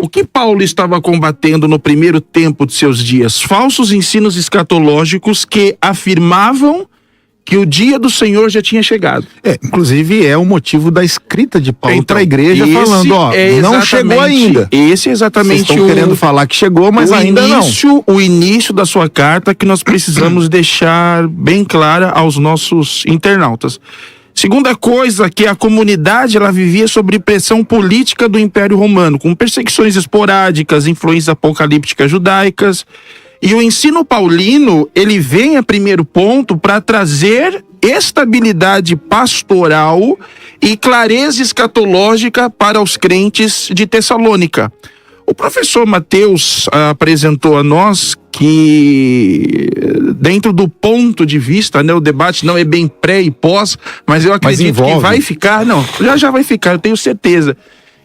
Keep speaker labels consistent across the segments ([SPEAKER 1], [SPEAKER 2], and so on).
[SPEAKER 1] O que Paulo estava combatendo no primeiro tempo de seus dias? Falsos ensinos escatológicos que afirmavam que o dia do Senhor já tinha chegado.
[SPEAKER 2] Inclusive é o motivo da escrita de Paulo para a igreja, falando, não chegou ainda.
[SPEAKER 1] Esse é exatamente
[SPEAKER 2] Vocês estão querendo falar que chegou, mas ainda não.
[SPEAKER 1] O início da sua carta que nós precisamos deixar bem clara aos nossos internautas. Segunda coisa, que a comunidade ela vivia sob pressão política do Império Romano, com perseguições esporádicas, influências apocalípticas judaicas. E o ensino paulino, ele vem a primeiro ponto para trazer estabilidade pastoral e clareza escatológica para os crentes de Tessalônica. O professor Mateus apresentou a nós que, dentro do ponto de vista, né, o debate não é bem pré e pós, mas eu acredito que vai ficar, já vai ficar, eu tenho certeza,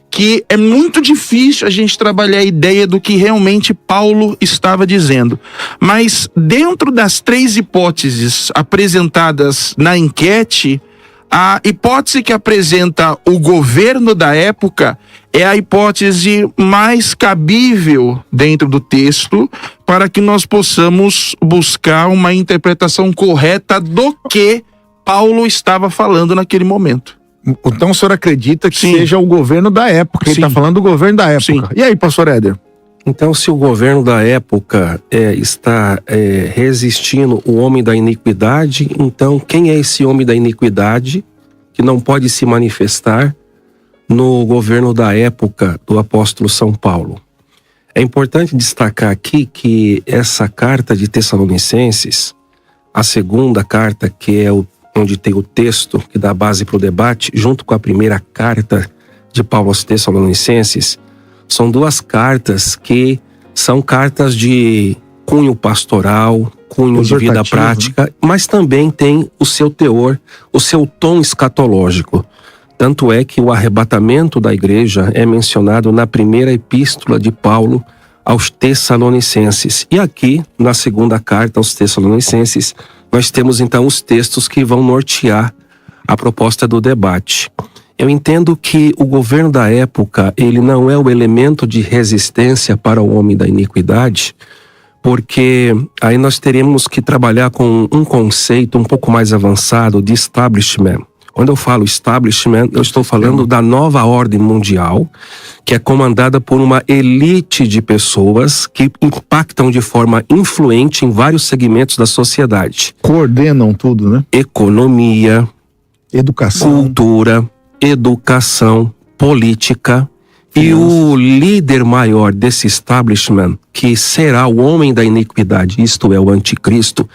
[SPEAKER 1] que é muito difícil a gente trabalhar a ideia do que realmente Paulo estava dizendo. Mas dentro das 3 hipóteses apresentadas na enquete, a hipótese que apresenta o governo da época é a hipótese mais cabível dentro do texto para que nós possamos buscar uma interpretação correta do que Paulo estava falando naquele momento.
[SPEAKER 2] Então o senhor acredita que seja o governo da época? Ele está falando do governo da época. Sim. E aí, pastor Éder?
[SPEAKER 3] Então, se o governo da época está resistindo o homem da iniquidade, então quem é esse homem da iniquidade que não pode se manifestar no governo da época do apóstolo São Paulo? É importante destacar aqui que essa carta de Tessalonicenses, a segunda carta, que é onde tem o texto que dá base para o debate, junto com a primeira carta de Paulo aos Tessalonicenses, são 2 cartas que são cartas de cunho pastoral, cunho de vida prática, mas também tem o seu teor, o seu tom escatológico. Tanto é que o arrebatamento da igreja é mencionado na primeira epístola de Paulo aos Tessalonicenses. E aqui, na segunda carta aos Tessalonicenses, nós temos então os textos que vão nortear a proposta do debate. Eu entendo que o governo da época, ele não é o elemento de resistência para o homem da iniquidade, porque aí nós teríamos que trabalhar com um conceito um pouco mais avançado de establishment. Quando eu falo establishment, eu estou falando da nova ordem mundial, que é comandada por uma elite de pessoas que impactam de forma influente em vários segmentos da sociedade.
[SPEAKER 2] Coordenam tudo, né?
[SPEAKER 3] Economia,
[SPEAKER 2] educação,
[SPEAKER 3] cultura, educação, política. E o líder maior desse establishment, que será o homem da iniquidade, isto é, o anticristo,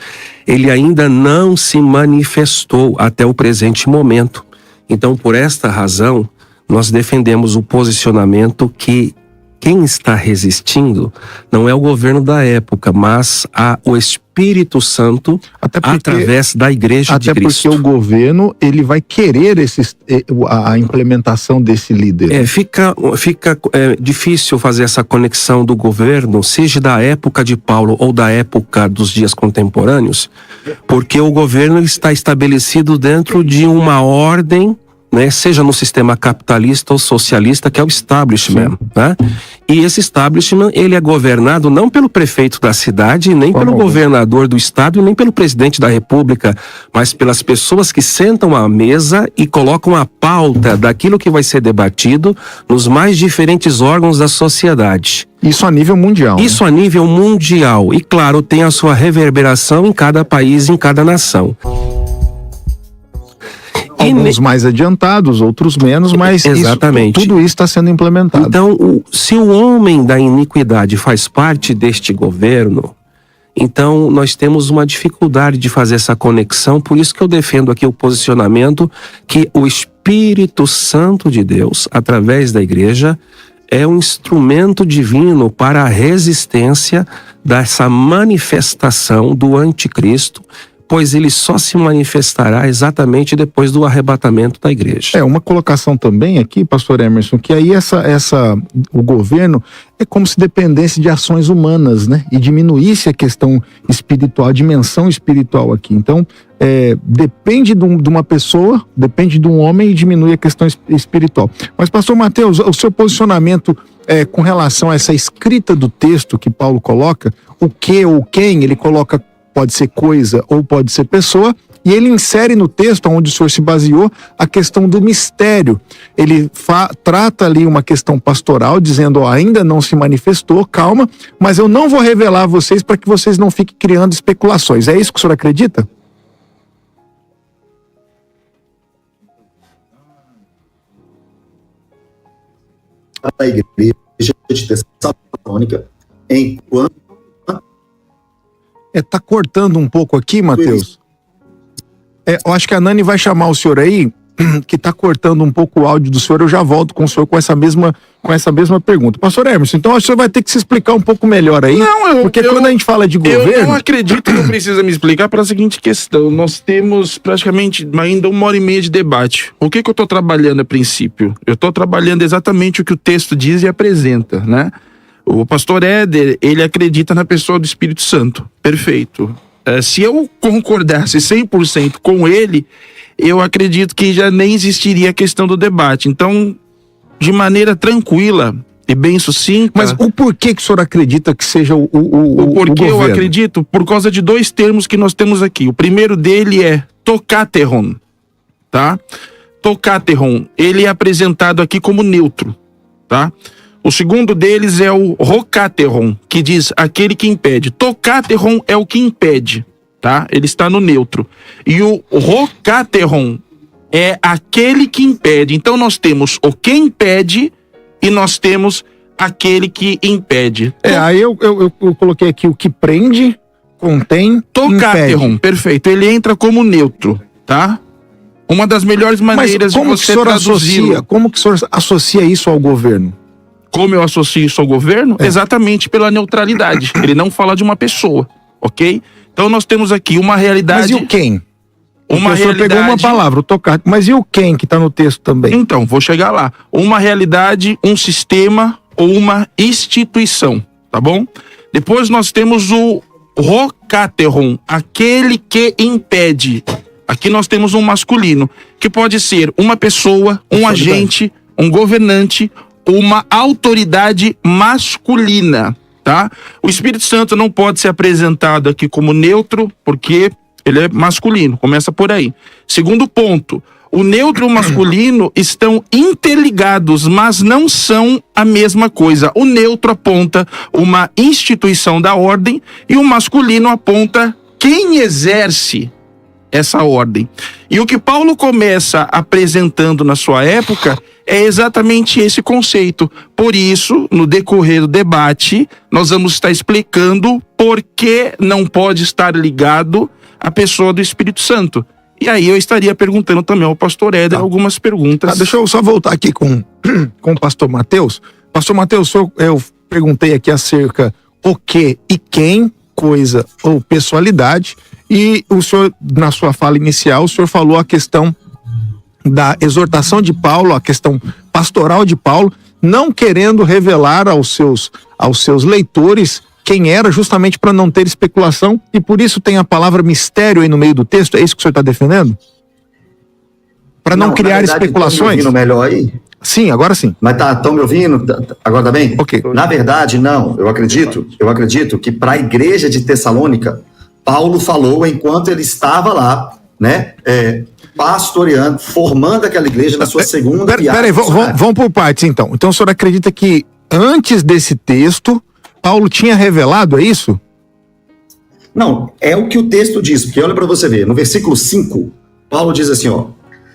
[SPEAKER 3] ele ainda não se manifestou até o presente momento. Então, por esta razão, nós defendemos o posicionamento que quem está resistindo não é o governo da época, mas o Espírito Santo através da Igreja de Cristo.
[SPEAKER 2] Até porque o governo, ele vai querer a implementação desse líder.
[SPEAKER 3] Fica difícil fazer essa conexão do governo, seja da época de Paulo ou da época dos dias contemporâneos, porque o governo está estabelecido dentro de uma ordem, né, seja no sistema capitalista ou socialista, que é o establishment, né? E esse establishment, ele é governado não pelo prefeito da cidade, nem pelo governador do estado, e nem pelo presidente da república, mas pelas pessoas que sentam à mesa e colocam a pauta daquilo que vai ser debatido nos mais diferentes órgãos da sociedade.
[SPEAKER 2] Isso a nível mundial.
[SPEAKER 3] Isso a nível mundial. E claro, tem a sua reverberação em cada país, em cada nação.
[SPEAKER 2] Alguns mais adiantados, outros menos, mas tudo isso está sendo implementado.
[SPEAKER 3] Então, se o homem da iniquidade faz parte deste governo, então nós temos uma dificuldade de fazer essa conexão. Por isso que eu defendo aqui o posicionamento que o Espírito Santo de Deus, através da igreja, é um instrumento divino para a resistência dessa manifestação do anticristo, pois ele só se manifestará exatamente depois do arrebatamento da igreja.
[SPEAKER 2] Uma colocação também aqui, pastor Emerson, que aí o governo é como se dependesse de ações humanas, né? E diminuísse a questão espiritual, a dimensão espiritual aqui. Então, depende de uma pessoa, depende de um homem e diminui a questão espiritual. Mas, pastor Mateus, o seu posicionamento com relação a essa escrita do texto que Paulo coloca, o que ou quem, ele coloca, pode ser coisa ou pode ser pessoa, e ele insere no texto, onde o senhor se baseou, a questão do mistério. Ele trata ali uma questão pastoral, dizendo, ainda não se manifestou, calma, mas eu não vou revelar a vocês para que vocês não fiquem criando especulações. É isso que o senhor acredita?
[SPEAKER 4] A igreja de Tessalônica, enquanto...
[SPEAKER 2] Tá cortando um pouco aqui, Mateus. Eu acho que a Nani vai chamar o senhor aí, que tá cortando um pouco o áudio do senhor. Eu já volto com o senhor com essa mesma pergunta. Pastor Emerson, então acho que o senhor vai ter que se explicar um pouco melhor aí. Porque quando a gente fala de governo...
[SPEAKER 1] Eu não acredito que não precisa me explicar para a seguinte questão. Nós temos praticamente ainda 1h30 de debate. O que eu estou trabalhando a princípio? Eu estou trabalhando exatamente o que o texto diz e apresenta, né? O pastor Éder, ele acredita na pessoa do Espírito Santo. Perfeito. Se eu concordasse 100% com ele, eu acredito que já nem existiria a questão do debate. Então, de maneira tranquila e bem sucinta...
[SPEAKER 2] Mas o porquê que o senhor acredita que seja o
[SPEAKER 1] porquê
[SPEAKER 2] governo?
[SPEAKER 1] Eu acredito por causa de 2 termos que nós temos aqui. O primeiro dele é tokateron, tá? Tokateron, ele é apresentado aqui como neutro, tá? O segundo deles é o rokateron, que diz aquele que impede. Tokateron é o que impede, tá? Ele está no neutro. E o rokateron é aquele que impede. Então nós temos o que impede e nós temos aquele que impede.
[SPEAKER 2] Aí eu coloquei aqui o que prende, contém,
[SPEAKER 1] Tokateron,
[SPEAKER 2] impede.
[SPEAKER 1] perfeito. Ele entra como neutro, tá? Uma das melhores maneiras de você traduzir.
[SPEAKER 2] Como que o senhor associa isso ao governo?
[SPEAKER 1] Como eu associo isso ao governo? Exatamente pela neutralidade. Ele não fala de uma pessoa, ok? Então nós temos aqui uma realidade...
[SPEAKER 2] Mas e o quem?
[SPEAKER 1] Uma
[SPEAKER 2] o senhor
[SPEAKER 1] realidade...
[SPEAKER 2] pegou uma palavra, o tocar. Mas e o quem que está no texto também?
[SPEAKER 1] Então, vou chegar lá. Uma realidade, um sistema ou uma instituição, tá bom? Depois nós temos o rokateron, aquele que impede. Aqui nós temos um masculino, que pode ser uma pessoa, um agente, um governante, uma autoridade masculina, tá? O Espírito Santo não pode ser apresentado aqui como neutro, porque ele é masculino, começa por aí. Segundo ponto, o neutro e o masculino estão interligados, mas não são a mesma coisa. O neutro aponta uma instituição da ordem e o masculino aponta quem exerce essa ordem. E o que Paulo começa apresentando na sua época é exatamente esse conceito. Por isso, no decorrer do debate, nós vamos estar explicando por que não pode estar ligado à pessoa do Espírito Santo. E aí eu estaria perguntando também ao pastor Éder algumas perguntas.
[SPEAKER 2] Deixa eu só voltar aqui com o pastor Mateus. Pastor Mateus, eu perguntei aqui acerca o que e quem, coisa ou pessoalidade, e o senhor, na sua fala inicial, o senhor falou a questão da exortação de Paulo, a questão pastoral de Paulo, não querendo revelar aos seus leitores quem era, justamente para não ter especulação, e por isso tem a palavra mistério aí no meio do texto. É isso que o senhor está defendendo? Para não criar
[SPEAKER 4] verdade,
[SPEAKER 2] especulações?
[SPEAKER 4] Estão me ouvindo melhor aí?
[SPEAKER 2] Sim, agora sim.
[SPEAKER 4] Mas estão me ouvindo? Agora tá bem?
[SPEAKER 2] Ok.
[SPEAKER 4] Na verdade, não. Eu acredito que para a igreja de Tessalônica, Paulo falou enquanto ele estava lá, né? Pastoreando, formando aquela igreja na sua segunda viagem.
[SPEAKER 2] Peraí, vamos por partes então. Então o senhor acredita que antes desse texto, Paulo tinha revelado, é isso?
[SPEAKER 4] Não, é o que o texto diz, porque olha para você ver, no versículo 5, Paulo diz assim, ó: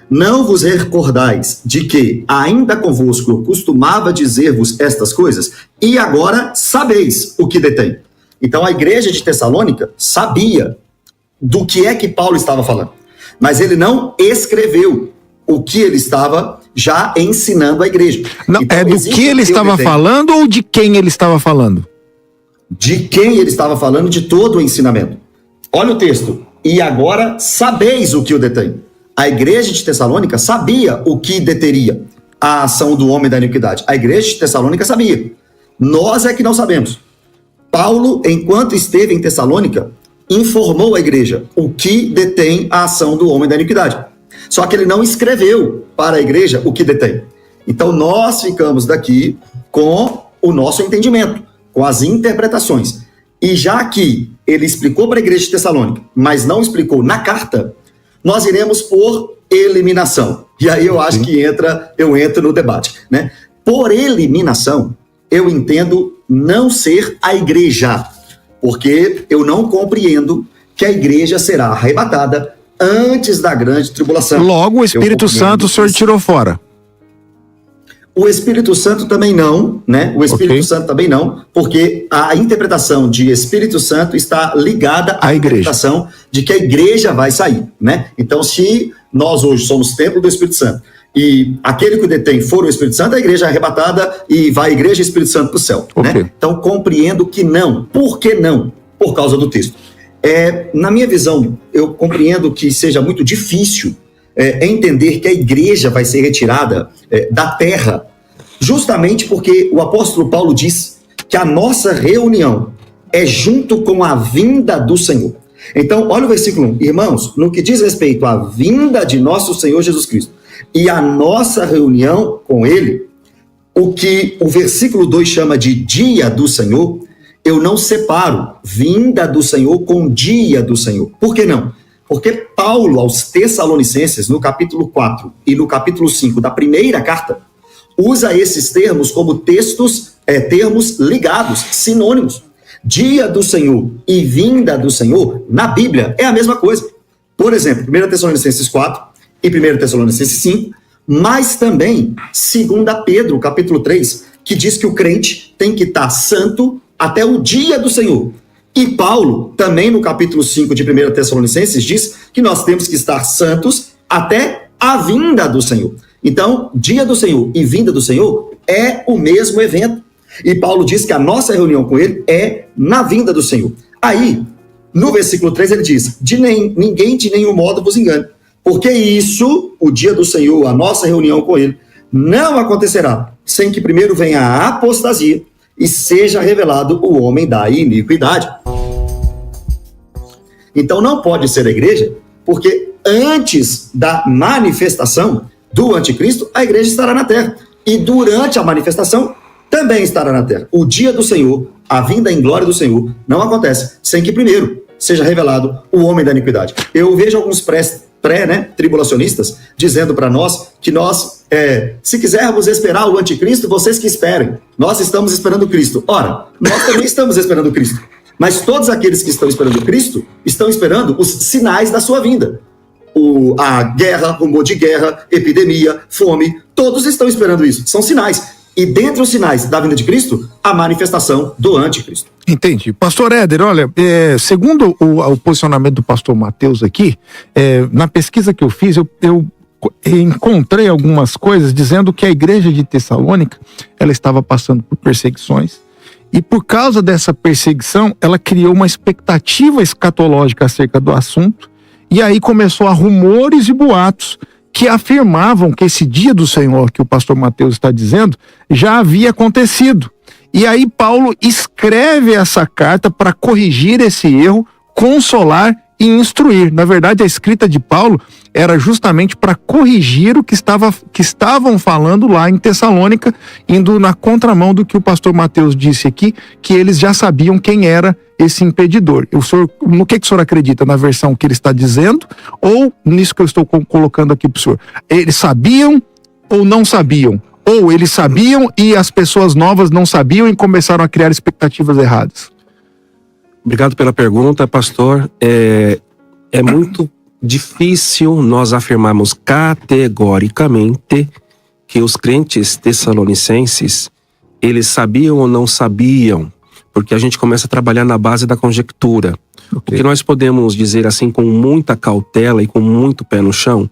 [SPEAKER 4] não vos recordais de que ainda convosco eu costumava dizer-vos estas coisas, e agora sabeis o que detém. Então a igreja de Tessalônica sabia do que é que Paulo estava falando, mas ele não escreveu o que ele estava já ensinando à igreja.
[SPEAKER 2] Não,
[SPEAKER 4] então,
[SPEAKER 2] é do que ele estava falando ou de quem ele estava falando?
[SPEAKER 4] De quem ele estava falando, de todo o ensinamento. Olha o texto. E agora sabeis o que o detém. A igreja de Tessalônica sabia o que deteria a ação do homem da iniquidade. A igreja de Tessalônica sabia. Nós é que não sabemos. Paulo, enquanto esteve em Tessalônica, informou a igreja o que detém a ação do homem da iniquidade. Só que ele não escreveu para a igreja o que detém. Então nós ficamos daqui com o nosso entendimento, com as interpretações. E já que ele explicou para a igreja de Tessalônica, mas não explicou na carta, nós iremos por eliminação. E aí eu acho que eu entro no debate, né? Por eliminação, eu entendo não ser a igreja, porque eu não compreendo que a igreja será arrebatada antes da grande tribulação.
[SPEAKER 2] Logo, o Espírito Santo o senhor tirou fora.
[SPEAKER 4] O Espírito Santo também não, né? O Espírito Santo também não, porque a interpretação de Espírito Santo está ligada à interpretação de que a igreja vai sair, né? Então, se nós hoje somos templo do Espírito Santo e aquele que o detém for o Espírito Santo, a igreja é arrebatada e vai a igreja e o Espírito Santo para o céu, né? Então, compreendo que não. Por que não? Por causa do texto. Na minha visão, eu compreendo que seja muito difícil entender que a igreja vai ser retirada da terra, justamente porque o apóstolo Paulo diz que a nossa reunião é junto com a vinda do Senhor. Então, olha o versículo 1. Irmãos, no que diz respeito à vinda de nosso Senhor Jesus Cristo e a nossa reunião com Ele, o que o versículo 2 chama de dia do Senhor, eu não separo vinda do Senhor com dia do Senhor. Por que não? Porque Paulo, aos Tessalonicenses, no capítulo 4 e no capítulo 5 da primeira carta, usa esses termos como termos ligados, sinônimos. Dia do Senhor e vinda do Senhor, na Bíblia, é a mesma coisa. Por exemplo, 1 Tessalonicenses 4 e 1 Tessalonicenses 5, mas também 2 Pedro, capítulo 3, que diz que o crente tem que estar santo até o dia do Senhor. E Paulo, também no capítulo 5 de 1 Tessalonicenses, diz que nós temos que estar santos até a vinda do Senhor. Então, dia do Senhor e vinda do Senhor é o mesmo evento. E Paulo diz que a nossa reunião com ele é na vinda do Senhor. Aí, no versículo 3, ele diz: ninguém de nenhum modo vos engane, porque isso, o dia do Senhor, a nossa reunião com ele, não acontecerá sem que primeiro venha a apostasia e seja revelado o homem da iniquidade. Então não pode ser a igreja, porque antes da manifestação do anticristo, a igreja estará na terra. E durante a manifestação, também estará na terra. O dia do Senhor, a vinda em glória do Senhor, não acontece sem que primeiro seja revelado o homem da iniquidade. Eu vejo alguns tribulacionistas dizendo para nós que nós, se quisermos esperar o anticristo, vocês que esperem. Nós estamos esperando Cristo. Ora, nós também estamos esperando Cristo. Mas todos aqueles que estão esperando Cristo estão esperando os sinais da sua vinda. A guerra, rumor de guerra, epidemia, fome, todos estão esperando isso. São sinais. E dentre os sinais da vinda de Cristo, a manifestação do anticristo.
[SPEAKER 2] Entendi. Pastor Éder, olha, segundo o posicionamento do pastor Mateus aqui, na pesquisa que eu fiz, eu encontrei algumas coisas dizendo que a igreja de Tessalônica, ela estava passando por perseguições, e por causa dessa perseguição, ela criou uma expectativa escatológica acerca do assunto, e aí começou a rumores e boatos que afirmavam que esse dia do Senhor, que o pastor Mateus está dizendo, já havia acontecido. E aí Paulo escreve essa carta para corrigir esse erro, consolar e instruir. Na verdade, a escrita de Paulo era justamente para corrigir o que estavam falando lá em Tessalônica, indo na contramão do que o pastor Mateus disse aqui, que eles já sabiam quem era esse impedidor. No que o senhor acredita? Na versão que ele está dizendo ou nisso que eu estou colocando aqui para o senhor? Eles sabiam ou não sabiam? Ou eles sabiam e as pessoas novas não sabiam e começaram a criar expectativas erradas?
[SPEAKER 3] Obrigado pela pergunta, pastor. É muito difícil nós afirmarmos categoricamente que os crentes tessalonicenses, eles sabiam ou não sabiam, porque a gente começa a trabalhar na base da conjectura. O que nós podemos dizer assim com muita cautela e com muito pé no chão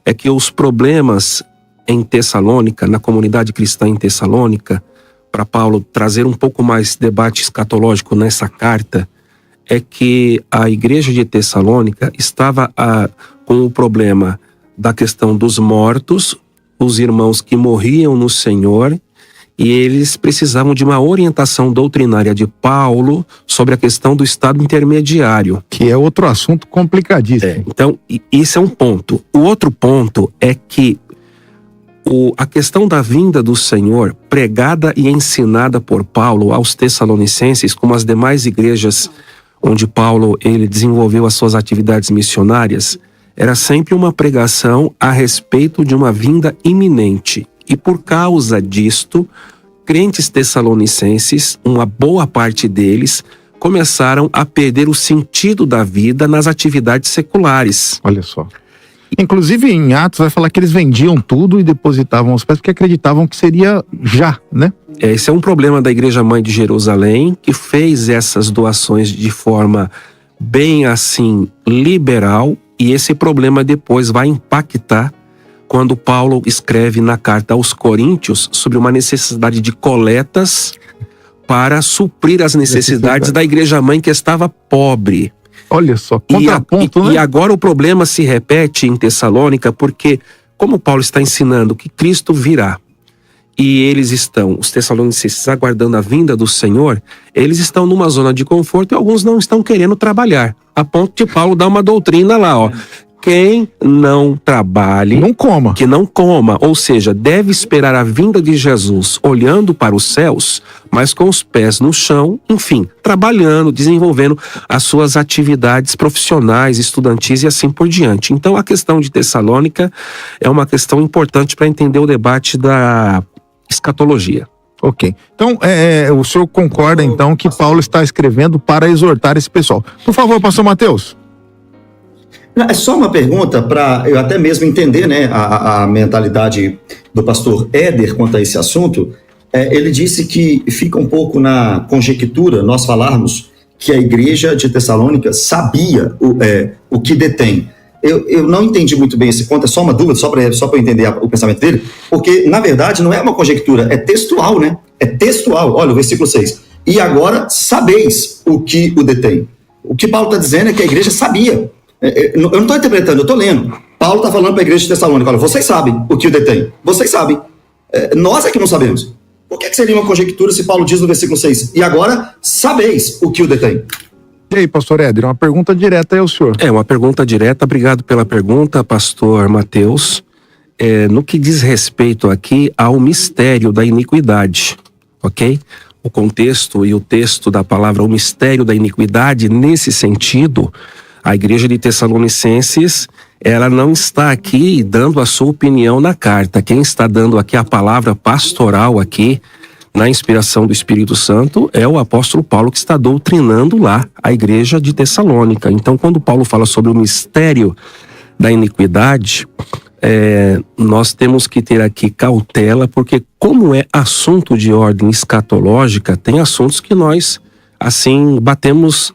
[SPEAKER 3] é que os problemas em Tessalônica, na comunidade cristã em Tessalônica, para Paulo trazer um pouco mais de debate escatológico nessa carta, é que a igreja de Tessalônica estava com o problema da questão dos mortos, os irmãos que morriam no Senhor, e eles precisavam de uma orientação doutrinária de Paulo sobre a questão do estado intermediário.
[SPEAKER 2] Que é outro assunto complicadíssimo.
[SPEAKER 3] Então, esse é um ponto. O outro ponto é que A questão da vinda do Senhor, pregada e ensinada por Paulo aos Tessalonicenses, como as demais igrejas onde Paulo ele desenvolveu as suas atividades missionárias, era sempre uma pregação a respeito de uma vinda iminente. E por causa disto, crentes tessalonicenses, uma boa parte deles, começaram a perder o sentido da vida nas atividades seculares.
[SPEAKER 2] Olha só. Inclusive em Atos vai falar que eles vendiam tudo e depositavam aos pés porque acreditavam que seria já, né?
[SPEAKER 3] Esse é um problema da Igreja Mãe de Jerusalém, que fez essas doações de forma bem assim liberal, e esse problema depois vai impactar quando Paulo escreve na carta aos Coríntios sobre uma necessidade de coletas para suprir as necessidades da Igreja Mãe que estava pobre.
[SPEAKER 2] Olha só, contraponto, né?
[SPEAKER 3] E agora o problema se repete em Tessalônica, porque como Paulo está ensinando que Cristo virá, e eles estão, os tessalonicenses, aguardando a vinda do Senhor, eles estão numa zona de conforto e alguns não estão querendo trabalhar. A ponto de Paulo dar uma doutrina lá, ó. Quem não trabalhe,
[SPEAKER 2] não coma.
[SPEAKER 3] Que não coma, ou seja, deve esperar a vinda de Jesus olhando para os céus, mas com os pés no chão, enfim, trabalhando, desenvolvendo as suas atividades profissionais, estudantis e assim por diante. Então a questão de Tessalônica é uma questão importante para entender o debate da escatologia.
[SPEAKER 2] Ok. Então, o senhor concorda então que Paulo está escrevendo para exortar esse pessoal. Por favor, pastor Mateus.
[SPEAKER 4] É só uma pergunta para eu até mesmo entender, né, a mentalidade do pastor Éder quanto a esse assunto. Ele disse que fica um pouco na conjectura nós falarmos que a igreja de Tessalônica sabia o que detém. Eu não entendi muito bem esse ponto, é só uma dúvida, só para eu entender o pensamento dele, porque, na verdade, não é uma conjectura, é textual, né? É textual. Olha, o versículo 6. E agora sabeis o que o detém. O que Paulo está dizendo é que a igreja sabia. Eu não estou interpretando, eu estou lendo. Paulo está falando para a igreja de Tessalônica, olha, vocês sabem o que o detém. Vocês sabem. Nós é que não sabemos. Por que seria uma conjectura se Paulo diz no versículo 6? E agora sabeis o que o detém.
[SPEAKER 2] E aí, pastor Éder, uma pergunta direta aí ao senhor.
[SPEAKER 3] Uma pergunta direta, obrigado pela pergunta, pastor Mateus. No que diz respeito aqui ao mistério da iniquidade, ok? O contexto e o texto da palavra, o mistério da iniquidade, nesse sentido, a igreja de Tessalonicenses, ela não está aqui dando a sua opinião na carta. Quem está dando aqui a palavra pastoral aqui, na inspiração do Espírito Santo, é o apóstolo Paulo que está doutrinando lá a igreja de Tessalônica. Então, quando Paulo fala sobre o mistério da iniquidade, nós temos que ter aqui cautela, porque como é assunto de ordem escatológica, tem assuntos que nós, assim, batemos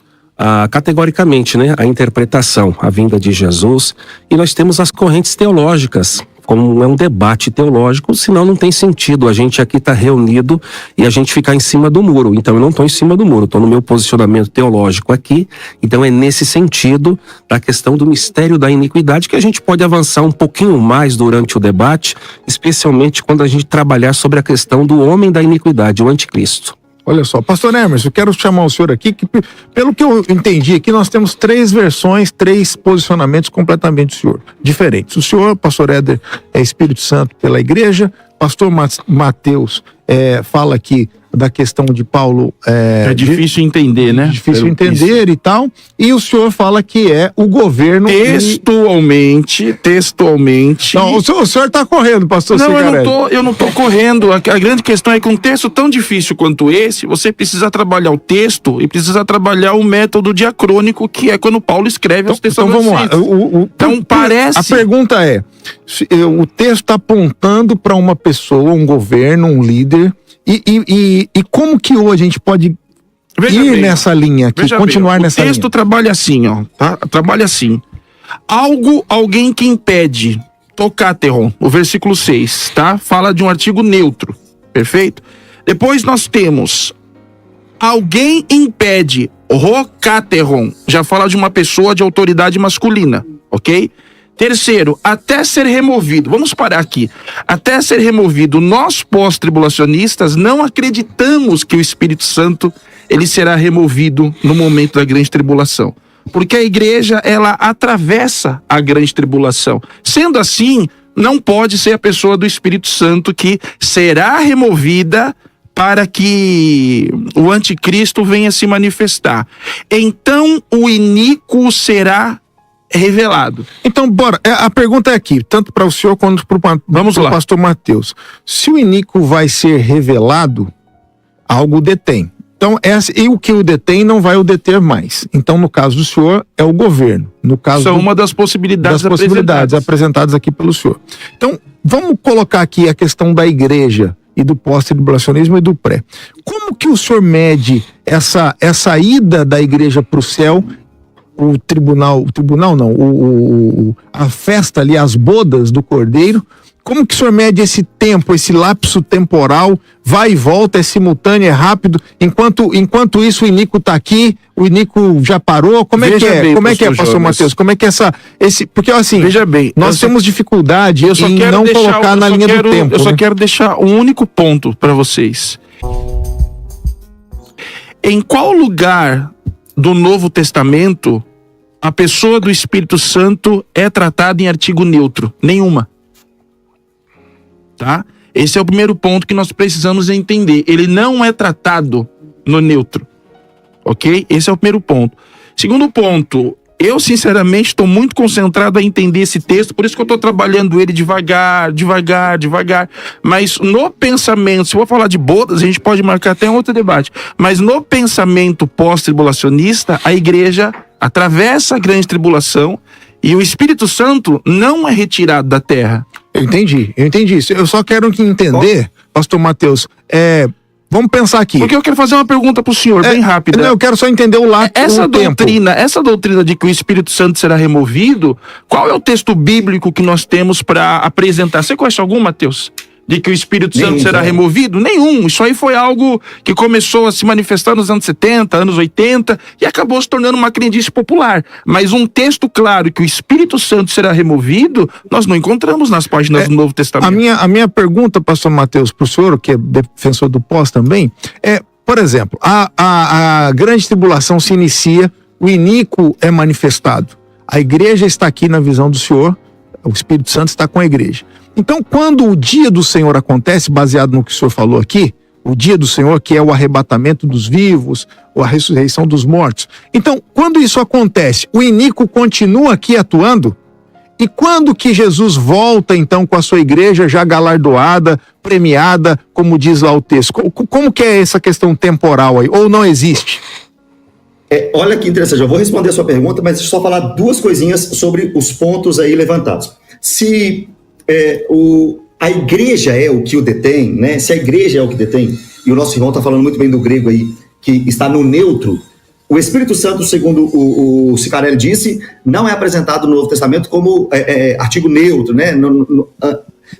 [SPEAKER 3] categoricamente, né, a interpretação, a vinda de Jesus, e nós temos as correntes teológicas, como é um debate teológico, senão não tem sentido a gente aqui estar reunido e a gente ficar em cima do muro. Então eu não estou em cima do muro, estou no meu posicionamento teológico aqui. Então é nesse sentido da questão do mistério da iniquidade que a gente pode avançar um pouquinho mais durante o debate, especialmente quando a gente trabalhar sobre a questão do homem da iniquidade, o anticristo.
[SPEAKER 2] Olha só, pastor Emerson, eu quero chamar o senhor aqui, que pelo que eu entendi aqui, nós temos 3 versões, 3 posicionamentos completamente diferentes. O senhor, pastor Éder, é Espírito Santo pela igreja, pastor Mateus fala aqui da questão de Paulo...
[SPEAKER 1] É difícil entender, né?
[SPEAKER 2] Difícil entender e tal. E o senhor fala que é o governo...
[SPEAKER 1] Textualmente...
[SPEAKER 2] Não, o senhor está correndo, pastor Cigarelli.
[SPEAKER 1] Não, eu não tô correndo. A grande questão é que um texto tão difícil quanto esse, você precisa trabalhar o texto e precisa trabalhar o método diacrônico, que é quando Paulo escreve aos Tessalonicenses.
[SPEAKER 2] Então vamos lá.
[SPEAKER 1] Então parece...
[SPEAKER 2] A pergunta é, o texto está apontando para uma pessoa, um governo, um líder... E como que hoje a gente pode nessa linha aqui, continuar nessa linha? O texto
[SPEAKER 1] trabalha assim, ó, tá? Trabalha assim. Alguém que impede, tocateron, o versículo 6, tá? Fala de um artigo neutro, perfeito? Depois nós temos alguém impede, rocateron, já fala de uma pessoa de autoridade masculina, ok? Terceiro, até ser removido. Vamos parar aqui. Até ser removido, nós pós-tribulacionistas não acreditamos que o Espírito Santo ele será removido no momento da grande tribulação. Porque a igreja, ela atravessa a grande tribulação. Sendo assim, não pode ser a pessoa do Espírito Santo que será removida para que o anticristo venha se manifestar. Então o iníquo será revelado.
[SPEAKER 2] Então, bora. A pergunta é aqui, tanto para o senhor quanto para o pastor Mateus. Se o iníquo vai ser revelado, algo o detém. Então, e o que o detém não vai o deter mais. Então, no caso do senhor, é o governo. No caso
[SPEAKER 1] Isso é uma das possibilidades
[SPEAKER 2] apresentadas aqui pelo senhor. Então, vamos colocar aqui a questão da igreja e do pós-tribulacionismo e do pré. Como que o senhor mede essa ida da igreja para o céu, a festa ali, as bodas do Cordeiro? Como que o senhor mede esse tempo, esse lapso temporal, vai e volta, é simultâneo, é rápido, enquanto isso o iníquo está aqui, o iníquo já parou? Como é que é? Como é que é, pastor Mateus? Como é que porque assim,
[SPEAKER 1] veja bem,
[SPEAKER 2] nós temos dificuldade em não colocar na linha do tempo.
[SPEAKER 1] Eu só quero deixar um único ponto para vocês. Em qual lugar do Novo Testamento a pessoa do Espírito Santo é tratada em artigo neutro? Nenhuma. Tá? Esse é o primeiro ponto que nós precisamos entender. Ele não é tratado no neutro. Ok? Esse é o primeiro ponto. Segundo ponto, eu sinceramente estou muito concentrado a entender esse texto, por isso que eu estou trabalhando ele devagar. Mas no pensamento, se eu vou falar de bodas, a gente pode marcar até um outro debate. Mas no pensamento pós-tribulacionista, a igreja atravessa a grande tribulação e o Espírito Santo não é retirado da terra.
[SPEAKER 2] Eu entendi isso. Eu só quero entender, pastor Mateus, vamos pensar aqui.
[SPEAKER 1] Porque eu quero fazer uma pergunta pro senhor, bem rápida.
[SPEAKER 2] Não, eu quero só entender o lado tempo.
[SPEAKER 1] Essa doutrina de que o Espírito Santo será removido, qual é o texto bíblico que nós temos para apresentar? Você conhece algum, Mateus? De que o Espírito Santo será removido? Nenhum. Isso aí foi algo que começou a se manifestar nos anos 70, anos 80 e acabou se tornando uma crendice popular. Mas um texto claro que o Espírito Santo será removido, nós não encontramos nas páginas do Novo Testamento.
[SPEAKER 2] A minha pergunta, pastor Mateus, para o senhor, que é defensor do pós também, por exemplo, a grande tribulação se inicia, o iníquo é manifestado. A igreja está aqui na visão do senhor, o Espírito Santo está com a igreja. Então, quando o dia do Senhor acontece, baseado no que o senhor falou aqui, o dia do Senhor, que é o arrebatamento dos vivos, ou a ressurreição dos mortos. Então, quando isso acontece, o iníquo continua aqui atuando? E quando que Jesus volta, então, com a sua igreja já galardoada, premiada, como diz lá o texto? Como que é essa questão temporal aí? Ou não existe?
[SPEAKER 4] Olha que interessante, eu vou responder a sua pergunta, mas só falar duas coisinhas sobre os pontos aí levantados. Se a igreja é o que o detém, né? Se a igreja é o que detém, e o nosso irmão está falando muito bem do grego aí, que está no neutro, o Espírito Santo, segundo o Sicarelli disse, não é apresentado no Novo Testamento como artigo neutro, né?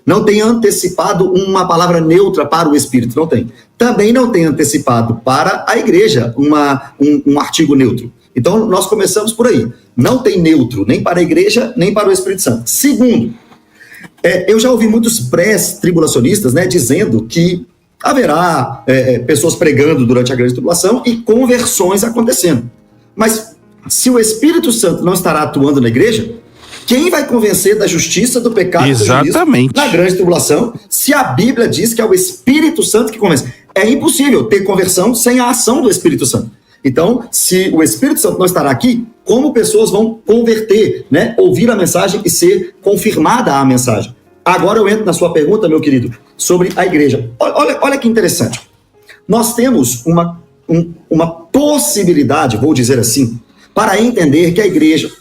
[SPEAKER 4] Não tem antecipado uma palavra neutra para o Espírito, não tem. Também não tem antecipado para a igreja um artigo neutro. Então, nós começamos por aí. Não tem neutro nem para a igreja, nem para o Espírito Santo. Segundo, eu já ouvi muitos pré-tribulacionistas, né, dizendo que haverá pessoas pregando durante a grande tribulação e conversões acontecendo. Mas se o Espírito Santo não estará atuando na igreja, quem vai convencer da justiça, do pecado e do juízo na grande tribulação, se a Bíblia diz que é o Espírito Santo que convence? É impossível ter conversão sem a ação do Espírito Santo. Então, se o Espírito Santo não estará aqui, como pessoas vão converter, né? Ouvir a mensagem e ser confirmada a mensagem? Agora eu entro na sua pergunta, meu querido, sobre a igreja. Olha que interessante. Nós temos uma possibilidade, vou dizer assim, para entender que a igreja,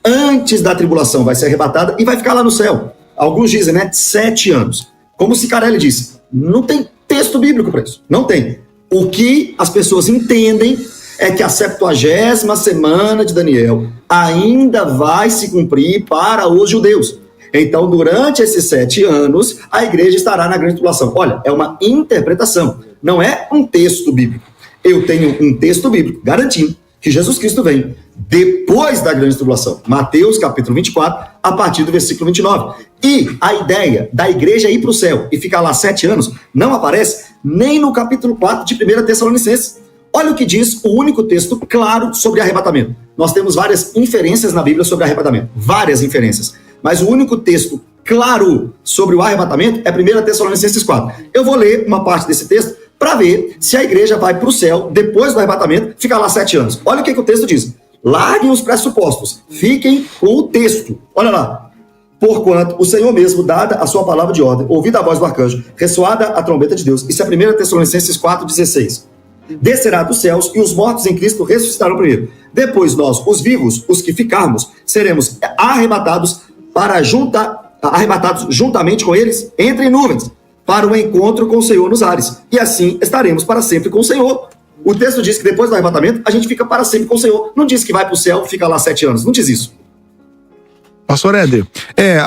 [SPEAKER 4] antes da tribulação, vai ser arrebatada e vai ficar lá no céu. Alguns dizem, né? 7 anos. Como o Sicarelli disse, não tem texto bíblico para isso. Não tem. O que as pessoas entendem é que a 70ª semana de Daniel ainda vai se cumprir para os judeus. Então, durante esses 7 anos, a igreja estará na grande tribulação. Olha, é uma interpretação, não é um texto bíblico. Eu tenho um texto bíblico garantindo que Jesus Cristo vem depois da grande tribulação. Mateus, capítulo 24, a partir do versículo 29. E a ideia da igreja ir para o céu e ficar lá 7 anos não aparece nem no capítulo 4 de 1 Tessalonicenses. Olha o que diz o único texto claro sobre arrebatamento. Nós temos várias inferências na Bíblia sobre arrebatamento. Várias inferências. Mas o único texto claro sobre o arrebatamento é 1 Tessalonicenses 4. Eu vou ler uma parte desse texto para ver se a igreja vai para o céu depois do arrebatamento, ficar lá 7 anos. Olha o que o texto diz. Larguem os pressupostos, fiquem com o texto. Olha lá. Porquanto o Senhor mesmo, dada a sua palavra de ordem, ouvida a voz do arcanjo, ressoada a trombeta de Deus, isso é 1 Tessalonicenses 4,16. Descerá dos céus e os mortos em Cristo ressuscitarão primeiro. Depois nós, os vivos, os que ficarmos, seremos arrebatados juntamente com eles entre nuvens, para o encontro com o Senhor nos ares. E assim estaremos para sempre com o Senhor. O texto diz que depois do arrebatamento, a gente fica para sempre com o Senhor. Não diz que vai para o céu, fica lá 7 anos. Não diz isso.
[SPEAKER 2] Pastor Éder,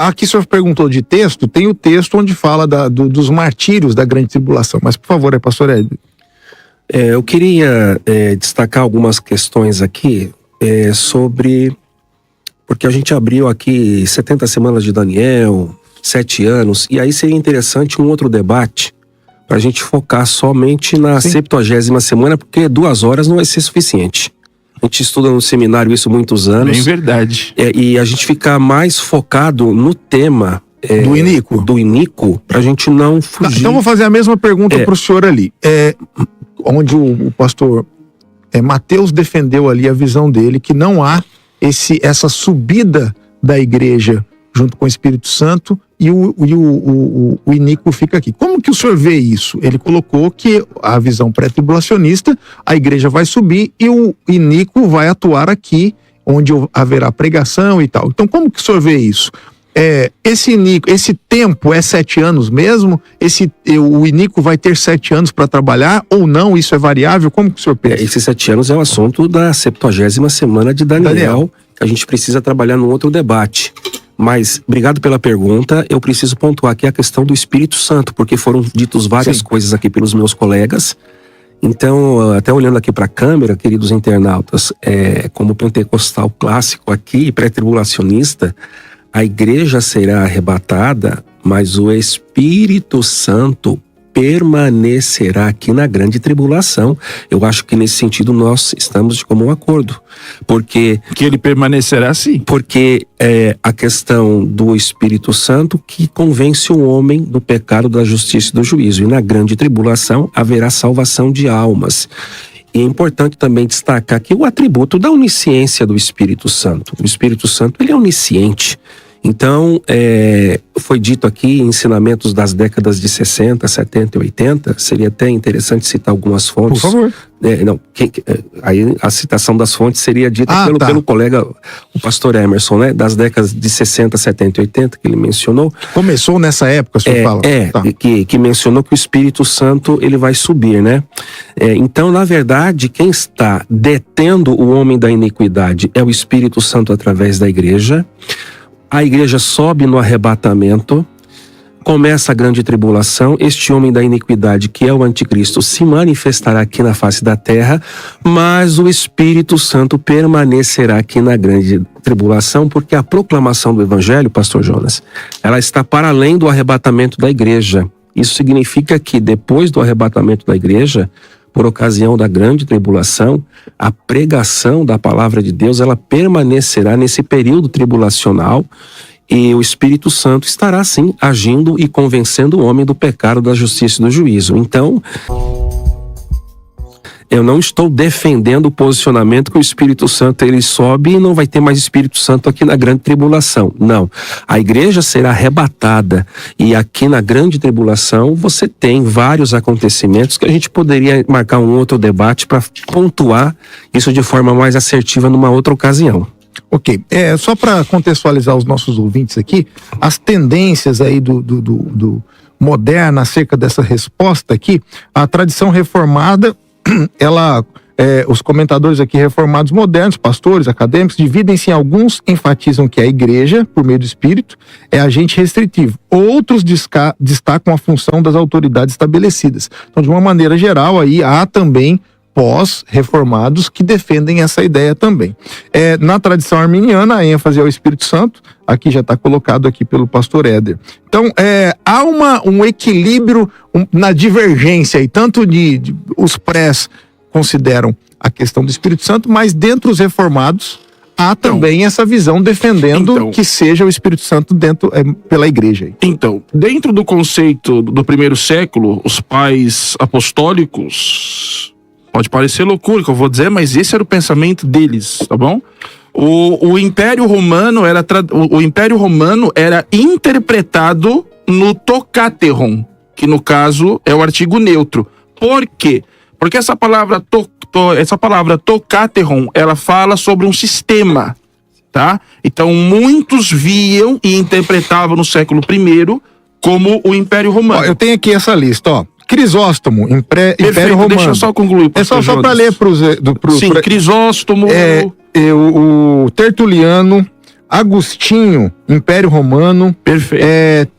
[SPEAKER 2] aqui o senhor perguntou de texto, tem o texto onde fala dos martírios da grande tribulação. Mas, por favor, pastor Éder.
[SPEAKER 3] Eu queria destacar algumas questões aqui sobre... Porque a gente abriu aqui 70 semanas de Daniel, 7 anos, e aí seria interessante um outro debate para a gente focar somente na 70ª semana, porque 2 horas não vai ser suficiente. A gente estuda no seminário isso há muitos anos.
[SPEAKER 1] Bem verdade.
[SPEAKER 3] E a gente fica mais focado no tema do iníquo, para a gente não fugir.
[SPEAKER 2] Então vou fazer a mesma pergunta para o senhor ali. Onde o pastor Mateus defendeu ali a visão dele, que não há essa subida da igreja junto com o Espírito Santo e o iníquo fica aqui. Como que o senhor vê isso? Ele colocou que a visão pré-tribulacionista, a igreja vai subir e o iníquo vai atuar aqui, onde haverá pregação e tal. Então como que o senhor vê isso? Esse tempo é 7 anos mesmo? O iníquo vai ter 7 anos para trabalhar ou não? Isso é variável? Como que o senhor pensa?
[SPEAKER 3] Esses 7 anos é o assunto da 70ª semana de Daniel, que a gente precisa trabalhar num outro debate. Mas, obrigado pela pergunta, eu preciso pontuar aqui a questão do Espírito Santo, porque foram ditas várias coisas aqui pelos meus colegas. Então, até olhando aqui para a câmera, queridos internautas, como pentecostal clássico aqui, pré-tribulacionista, a igreja será arrebatada, mas o Espírito Santo permanecerá aqui na grande tribulação. Eu acho que nesse sentido nós estamos de comum acordo. Porque
[SPEAKER 1] ele permanecerá sim.
[SPEAKER 3] Porque a questão do Espírito Santo que convence o homem do pecado, da justiça e do juízo. E na grande tribulação haverá salvação de almas. E é importante também destacar aqui o atributo da onisciência do Espírito Santo. O Espírito Santo, ele é onisciente. Então, foi dito aqui ensinamentos das décadas de 60, 70 e 80. Seria até interessante citar algumas fontes.
[SPEAKER 2] Por favor.
[SPEAKER 3] Aí a citação das fontes seria dita pelo colega, o pastor Emerson, né? Das décadas de 60, 70 e 80, que ele mencionou.
[SPEAKER 2] Começou nessa época, o senhor fala?
[SPEAKER 3] Que mencionou que o Espírito Santo, ele vai subir, né? Então, na verdade, quem está detendo o homem da iniquidade é o Espírito Santo através da igreja. A igreja sobe no arrebatamento, começa a grande tribulação, este homem da iniquidade, que é o anticristo, se manifestará aqui na face da terra, mas o Espírito Santo permanecerá aqui na grande tribulação, porque a proclamação do evangelho, pastor Jonas, ela está para além do arrebatamento da igreja. Isso significa que depois do arrebatamento da igreja, por ocasião da grande tribulação, a pregação da palavra de Deus, ela permanecerá nesse período tribulacional e o Espírito Santo estará, sim, agindo e convencendo o homem do pecado, da justiça e do juízo. Então, eu não estou defendendo o posicionamento que o Espírito Santo ele sobe e não vai ter mais Espírito Santo aqui na grande tribulação. Não. A igreja será arrebatada e aqui na grande tribulação você tem vários acontecimentos que a gente poderia marcar um outro debate para pontuar isso de forma mais assertiva numa outra ocasião.
[SPEAKER 2] Ok, só para contextualizar os nossos ouvintes aqui, as tendências aí do moderno acerca dessa resposta aqui, a tradição reformada, os comentadores aqui reformados modernos, pastores, acadêmicos, dividem-se em alguns, enfatizam que a igreja, por meio do Espírito, é agente restritivo. Outros destacam a função das autoridades estabelecidas. Então, de uma maneira geral, aí há também pós-reformados que defendem essa ideia também. Na tradição arminiana, a ênfase é o Espírito Santo, aqui já está colocado aqui pelo pastor Éder. Então, há um equilíbrio na divergência, e tanto os prés consideram a questão do Espírito Santo, mas dentro dos reformados, há também essa visão defendendo
[SPEAKER 1] Então.
[SPEAKER 2] que seja o Espírito Santo dentro pela igreja. Aí.
[SPEAKER 1] Então, dentro do conceito do primeiro século, os pais apostólicos, pode parecer loucura que eu vou dizer, mas esse era o pensamento deles, tá bom? O Império Romano era interpretado no tokateron, que no caso é o artigo neutro. Por quê? Porque essa palavra tokateron, ela fala sobre um sistema, tá? Então muitos viam e interpretavam no século I como o Império Romano.
[SPEAKER 2] Ó, eu tenho aqui essa lista, ó. Crisóstomo, Império Romano.
[SPEAKER 1] Deixa eu só concluir.
[SPEAKER 2] É só para ler
[SPEAKER 1] Sim, Crisóstomo.
[SPEAKER 2] O Tertuliano, Agostinho, Império Romano.
[SPEAKER 1] Perfeito.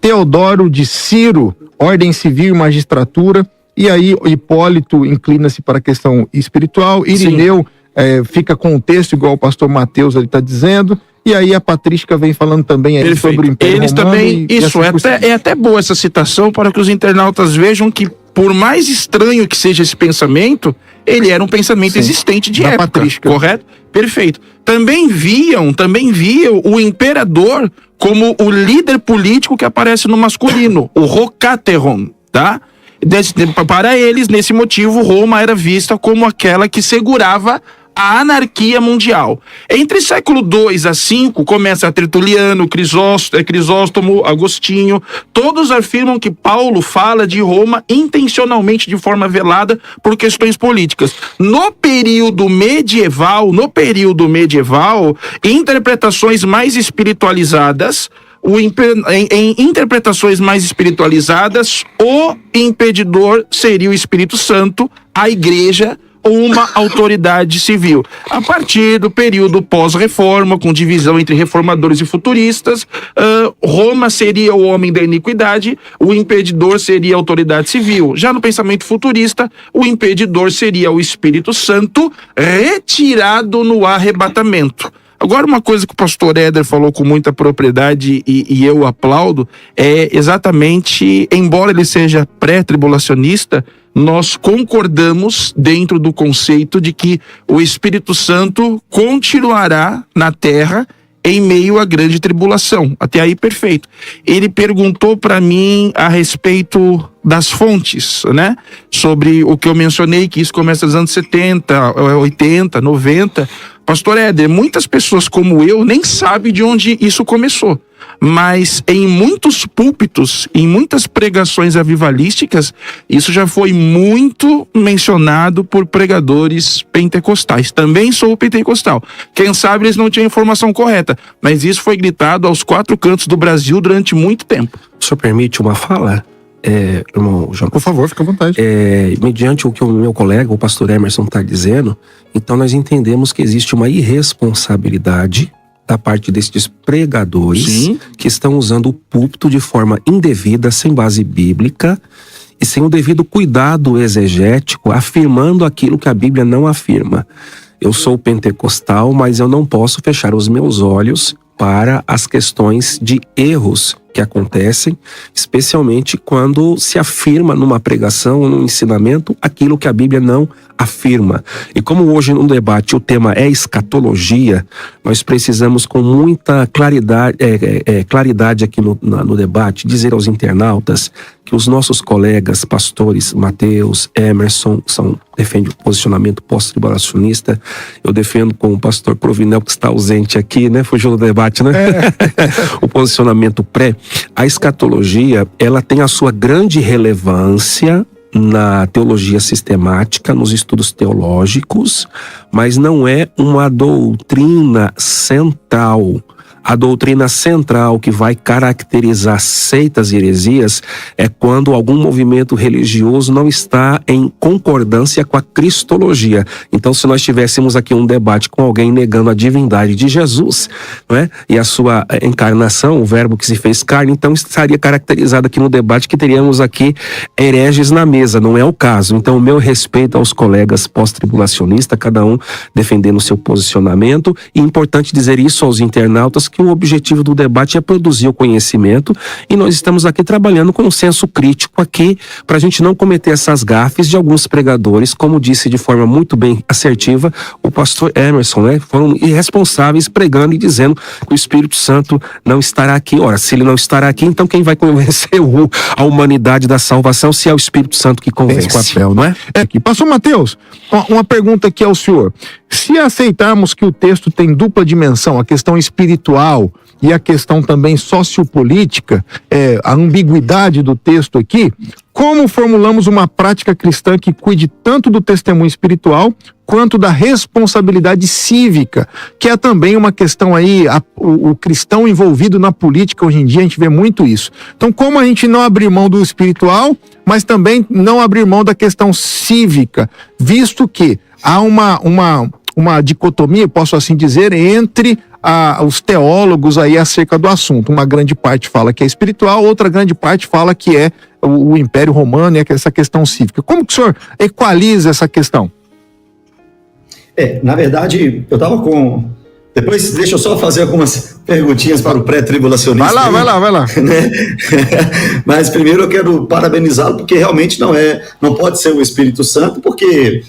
[SPEAKER 2] Teodoro de Ciro, Ordem Civil e Magistratura. E aí Hipólito inclina-se para a questão espiritual. Irineu fica com o texto, igual o pastor Mateus ele está dizendo. E aí a patrística vem falando também aí sobre o Império
[SPEAKER 1] Eles
[SPEAKER 2] Romano.
[SPEAKER 1] Também, isso, é até boa essa citação para que os internautas vejam que, por mais estranho que seja esse pensamento, ele era um pensamento existente de época,
[SPEAKER 2] patrística.
[SPEAKER 1] Correto? Perfeito. Também viam o imperador como o líder político que aparece no masculino, o Rocateron, tá? Para eles, nesse motivo, Roma era vista como aquela que segurava a anarquia mundial. Entre século II a V, começa Tertuliano, Crisóstomo, Agostinho, todos afirmam que Paulo fala de Roma intencionalmente de forma velada por questões políticas. No período medieval, interpretações mais espiritualizadas, em interpretações mais espiritualizadas, o impedidor seria o Espírito Santo, a igreja, uma autoridade civil. A partir do período pós-reforma, com divisão entre reformadores e futuristas, Roma seria o homem da iniquidade, o impedidor seria a autoridade civil. Já no pensamento futurista, o impedidor seria o Espírito Santo retirado no arrebatamento. Agora, uma coisa que o pastor Éder falou com muita propriedade e eu aplaudo, é exatamente, embora ele seja pré-tribulacionista, nós concordamos dentro do conceito de que o Espírito Santo continuará na terra em meio à grande tribulação. Até aí, perfeito. Ele perguntou para mim a respeito das fontes, né? Sobre o que eu mencionei, que isso começa nos anos 70, 80, 90. Pastor Éder, muitas pessoas como eu nem sabem de onde isso começou. Mas em muitos púlpitos, em muitas pregações avivalísticas, isso já foi muito mencionado por pregadores pentecostais. Também sou pentecostal. Quem sabe eles não tinham a informação correta, mas isso foi gritado aos 4 cantos do Brasil durante muito tempo.
[SPEAKER 3] O senhor permite uma fala? Irmão João?
[SPEAKER 2] Por favor, fica à vontade.
[SPEAKER 3] Mediante o que o meu colega, o pastor Emerson, está dizendo, então nós entendemos que existe uma irresponsabilidade da parte desses pregadores, sim, que estão usando o púlpito de forma indevida, sem base bíblica e sem o devido cuidado exegético, afirmando aquilo que a Bíblia não afirma. Eu sou pentecostal, mas eu não posso fechar os meus olhos para as questões de erros que acontecem, especialmente quando se afirma numa pregação, num ensinamento, aquilo que a Bíblia não afirma. E como hoje no debate o tema é escatologia, nós precisamos com muita claridade aqui no debate dizer aos internautas que os nossos colegas pastores Mateus, Emerson, defendem o posicionamento pós-tribulacionista. Eu defendo com o pastor Provinel, que está ausente aqui, né? Fugiu do debate, né? O posicionamento pré. A escatologia, ela tem a sua grande relevância na teologia sistemática, nos estudos teológicos, mas não é uma doutrina central. A doutrina central que vai caracterizar seitas e heresias é quando algum movimento religioso não está em concordância com a cristologia. Então, se nós tivéssemos aqui um debate com alguém negando a divindade de Jesus, não é? E a sua encarnação, o verbo que se fez carne, então estaria caracterizado aqui no debate que teríamos aqui hereges na mesa. Não é o caso. Então, o meu respeito aos colegas pós-tribulacionistas, cada um defendendo o seu posicionamento. E é importante dizer isso aos internautas, que que o objetivo do debate é produzir o conhecimento, e nós estamos aqui trabalhando com um senso crítico aqui, para a gente não cometer essas gafes de alguns pregadores, como disse de forma muito bem assertiva o pastor Emerson, né? Foram irresponsáveis pregando e dizendo que o Espírito Santo não estará aqui. Ora, se ele não estará aqui, então quem vai convencer a humanidade da salvação, se é o Espírito Santo que convence?
[SPEAKER 2] Esse papel, não é? Aqui. Pastor Mateus, uma pergunta aqui ao senhor. Se aceitarmos que o texto tem dupla dimensão, a questão espiritual e a questão também sociopolítica, a ambiguidade do texto aqui, como formulamos uma prática cristã que cuide tanto do testemunho espiritual quanto da responsabilidade cívica, que é também uma questão aí, o cristão envolvido na política hoje em dia, a gente vê muito isso. Então, como a gente não abrir mão do espiritual, mas também não abrir mão da questão cívica, visto que há uma dicotomia, posso assim dizer, entre os teólogos aí acerca do assunto. Uma grande parte fala que é espiritual, outra grande parte fala que é o Império Romano e essa questão cívica. Como que o senhor equaliza essa questão?
[SPEAKER 4] Na verdade, eu estava com... Depois, deixa eu só fazer algumas perguntinhas para o pré-tribulacionista.
[SPEAKER 2] Vai lá.
[SPEAKER 4] Né? Mas primeiro eu quero parabenizá-lo, porque realmente não pode ser o Espírito Santo, porque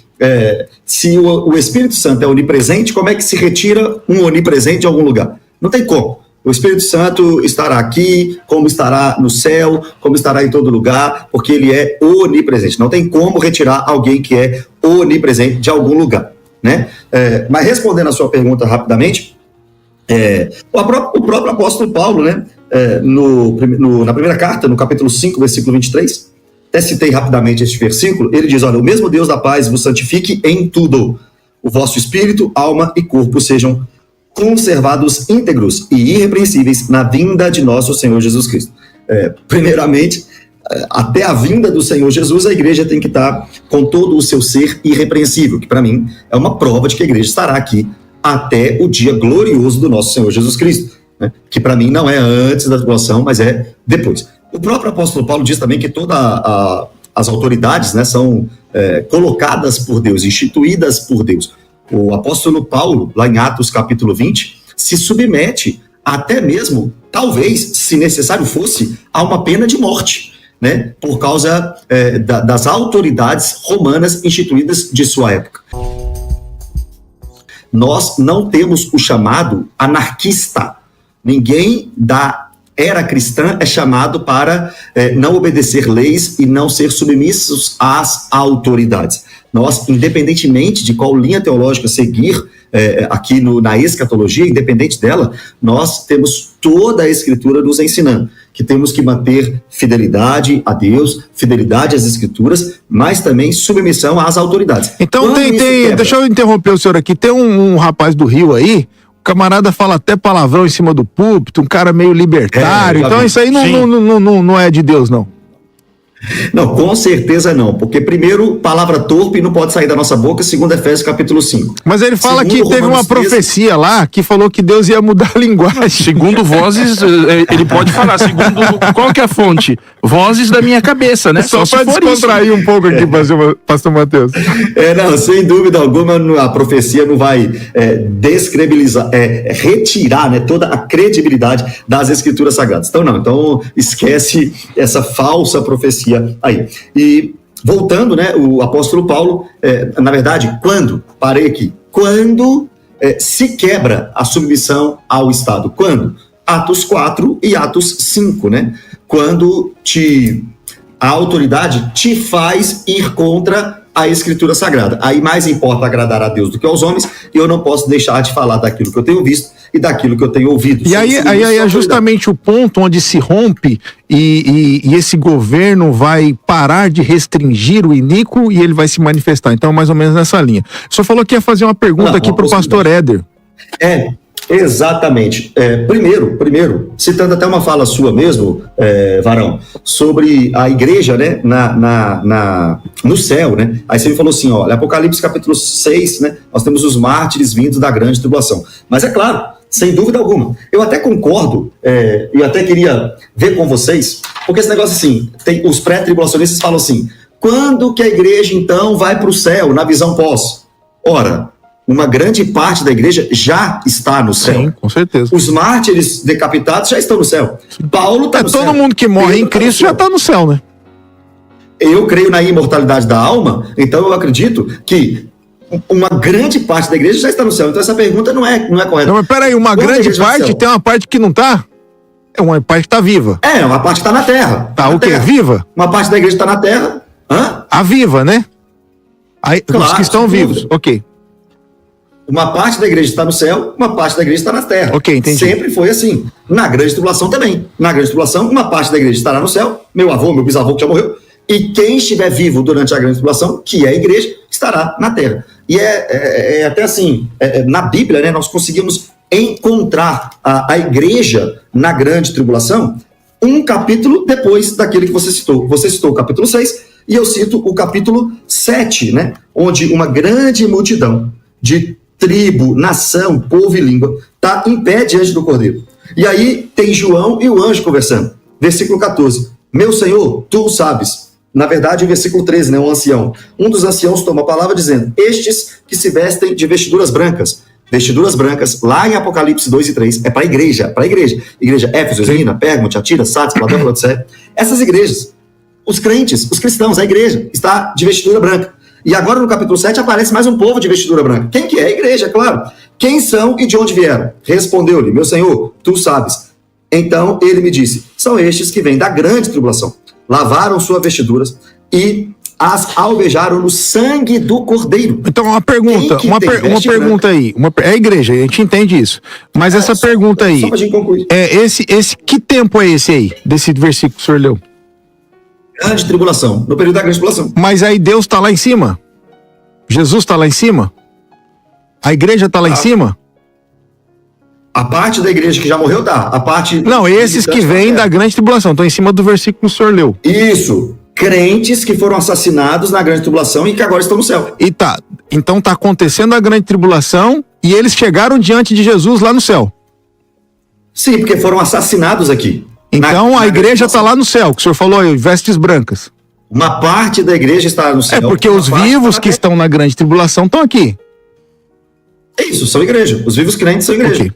[SPEAKER 4] se o Espírito Santo é onipresente, como é que se retira um onipresente de algum lugar? Não tem como. O Espírito Santo estará aqui, como estará no céu, como estará em todo lugar, porque ele é onipresente. Não tem como retirar alguém que é onipresente de algum lugar, né? Mas respondendo a sua pergunta rapidamente, o próprio apóstolo Paulo, né, na primeira carta, no capítulo 5, versículo 23, até citei rapidamente este versículo, ele diz, olha, o mesmo Deus da paz vos santifique em tudo, o vosso espírito, alma e corpo sejam conservados íntegros e irrepreensíveis na vinda de nosso Senhor Jesus Cristo. Primeiramente, até a vinda do Senhor Jesus, a igreja tem que estar com todo o seu ser irrepreensível, que para mim é uma prova de que a igreja estará aqui até o dia glorioso do nosso Senhor Jesus Cristo, né? Que para mim não é antes da tribulação, mas é depois. O próprio apóstolo Paulo diz também que todas as autoridades, né, são colocadas por Deus, instituídas por Deus. O apóstolo Paulo, lá em Atos capítulo 20, se submete até mesmo, talvez, se necessário fosse, a uma pena de morte, né, por causa das autoridades romanas instituídas de sua época. Nós não temos o chamado anarquista. Ninguém da era cristã é chamado para não obedecer leis e não ser submissos às autoridades. Nós, independentemente de qual linha teológica seguir aqui na escatologia, independente dela, nós temos toda a Escritura nos ensinando que temos que manter fidelidade a Deus, fidelidade às Escrituras, mas também submissão às autoridades.
[SPEAKER 2] Então deixa eu interromper o senhor aqui, tem um rapaz do Rio aí, o camarada fala até palavrão em cima do púlpito, um cara meio libertário, então isso aí não é de Deus, não.
[SPEAKER 4] Não, com certeza não, porque primeiro, palavra torpe não pode sair da nossa boca, segundo Efésios capítulo 5.
[SPEAKER 2] Mas ele fala que teve uma profecia lá, que falou que Deus ia mudar a linguagem.
[SPEAKER 1] Segundo vozes, ele pode falar, segundo, qual que é a fonte? Vozes da minha cabeça, né?
[SPEAKER 2] Só para descontrair um pouco aqui, pastor Mateus.
[SPEAKER 4] Não, sem dúvida alguma, a profecia não vai descredibilizar, retirar, né, toda a credibilidade das Escrituras Sagradas. Então esquece essa falsa profecia aí. E voltando, né, o apóstolo Paulo, na verdade, quando se quebra a submissão ao Estado? Quando? Atos 4 e Atos 5, né? Quando a autoridade te faz ir contra a Escritura Sagrada. Aí mais importa agradar a Deus do que aos homens, e eu não posso deixar de falar daquilo que eu tenho visto e daquilo que eu tenho ouvido.
[SPEAKER 2] E aí é justamente o ponto onde se rompe e esse governo vai parar de restringir o iníquo e ele vai se manifestar. Então, mais ou menos nessa linha. O senhor falou que ia fazer uma pergunta aqui para o pastor Éder.
[SPEAKER 4] Exatamente. Primeiro, citando até uma fala sua mesmo, Varão, sobre a igreja, né, no céu, né? Aí você me falou assim, olha, Apocalipse capítulo 6, né, nós temos os mártires vindos da grande tribulação. Mas é claro, sem dúvida alguma, eu até concordo, eu até queria ver com vocês, porque esse negócio assim, os pré-tribulacionistas falam assim, quando que a igreja então vai para o céu, na visão pós? Ora, uma grande parte da igreja já está no céu.
[SPEAKER 2] Sim, com certeza.
[SPEAKER 4] Os mártires decapitados já estão no céu. Paulo está no céu.
[SPEAKER 2] Todo mundo que morre
[SPEAKER 4] Pedro
[SPEAKER 2] em Cristo já está no céu, né?
[SPEAKER 4] Eu creio na imortalidade da alma, então eu acredito que uma grande parte da igreja já está no céu. Então essa pergunta não é correta.
[SPEAKER 2] Não, mas peraí, uma
[SPEAKER 4] Quando a
[SPEAKER 2] grande
[SPEAKER 4] igreja vai
[SPEAKER 2] parte
[SPEAKER 4] ao céu?
[SPEAKER 2] tem uma parte que não tá? É uma parte que tá viva.
[SPEAKER 4] É, uma parte está na terra.
[SPEAKER 2] Tá
[SPEAKER 4] na
[SPEAKER 2] o quê?
[SPEAKER 4] terra.
[SPEAKER 2] Viva?
[SPEAKER 4] Uma parte da igreja está na terra. Hã?
[SPEAKER 2] A viva, né? Aí, os
[SPEAKER 4] Claro,
[SPEAKER 2] que estão
[SPEAKER 4] sem
[SPEAKER 2] vivos.
[SPEAKER 4] dúvida.
[SPEAKER 2] Ok.
[SPEAKER 4] Uma parte da igreja está no céu, uma parte da igreja está na terra.
[SPEAKER 2] Ok, entendi.
[SPEAKER 4] Sempre foi assim. Na grande tribulação também. Na grande tribulação, uma parte da igreja estará no céu, meu avô, meu bisavô que já morreu, e quem estiver vivo durante a grande tribulação, que é a igreja, estará na terra. E é até assim, na Bíblia, né, nós conseguimos encontrar a igreja na grande tribulação um capítulo depois daquele que você citou. Você citou o capítulo 6 e eu cito o capítulo 7, né, onde uma grande multidão de tribo, nação, povo e língua está em pé diante do Cordeiro. E aí tem João e o anjo conversando. Versículo 14. Meu Senhor, tu o sabes. Na verdade, o versículo 13, né, um ancião. Um dos anciãos toma a palavra dizendo: estes que se vestem de vestiduras brancas. Vestiduras brancas, lá em Apocalipse 2 e 3, é para a igreja, Igreja Éfeso, Esmirna, Pérgamo, Tiatira, Sardes, Filadélfia, Laodiceia. Essas igrejas, os crentes, os cristãos, a igreja, está de vestidura branca. E agora no capítulo 7 aparece mais um povo de vestidura branca. Quem que é? A igreja, é claro. Quem são e de onde vieram? Respondeu-lhe: meu Senhor, tu sabes. Então ele me disse: são estes que vêm da grande tribulação. Lavaram suas vestiduras e as alvejaram no sangue do Cordeiro.
[SPEAKER 2] Então, uma pergunta,
[SPEAKER 4] Quem que
[SPEAKER 2] uma
[SPEAKER 4] tem veste
[SPEAKER 2] pergunta aí. É a igreja, a gente entende isso. Mas essa pergunta aí,
[SPEAKER 4] Só pra gente concluir.
[SPEAKER 2] que tempo é esse aí, desse versículo que o senhor leu?
[SPEAKER 4] Grande tribulação, no período da grande tribulação.
[SPEAKER 2] Mas aí Deus tá lá em cima? Jesus tá lá em cima? A igreja tá lá em cima?
[SPEAKER 4] A parte da igreja que já morreu, tá. A parte...
[SPEAKER 2] Não, esses que vêm da grande tribulação, estão em cima do versículo que o senhor leu.
[SPEAKER 4] Isso. Crentes que foram assassinados na grande tribulação e que agora estão no céu.
[SPEAKER 2] E tá, então tá acontecendo a grande tribulação e eles chegaram diante de Jesus lá no céu.
[SPEAKER 4] Sim, porque foram assassinados aqui.
[SPEAKER 2] Então a igreja tá lá no céu, que o senhor falou aí, vestes brancas.
[SPEAKER 4] Uma parte da igreja está no céu.
[SPEAKER 2] É porque os vivos que estão na grande tribulação estão aqui.
[SPEAKER 4] É isso, são igreja. Os vivos crentes são igreja.
[SPEAKER 2] Ok.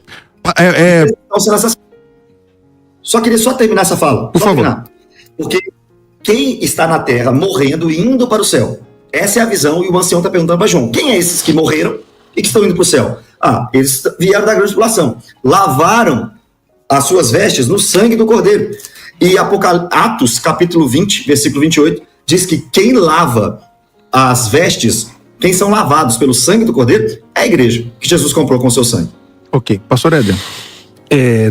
[SPEAKER 4] Eles estão sendo assassinados. Só queria terminar essa fala.
[SPEAKER 2] Por favor.
[SPEAKER 4] Terminar. Porque quem está na terra morrendo e indo para o céu? Essa é a visão, e o ancião está perguntando para João: quem é esses que morreram e que estão indo para o céu? Ah, eles vieram da grande tribulação. Lavaram as suas vestes no sangue do Cordeiro. E Atos, capítulo 20, versículo 28, diz que quem lava as vestes, quem são lavados pelo sangue do Cordeiro, é a igreja, que Jesus comprou com o seu sangue.
[SPEAKER 2] Ok, pastor Éder.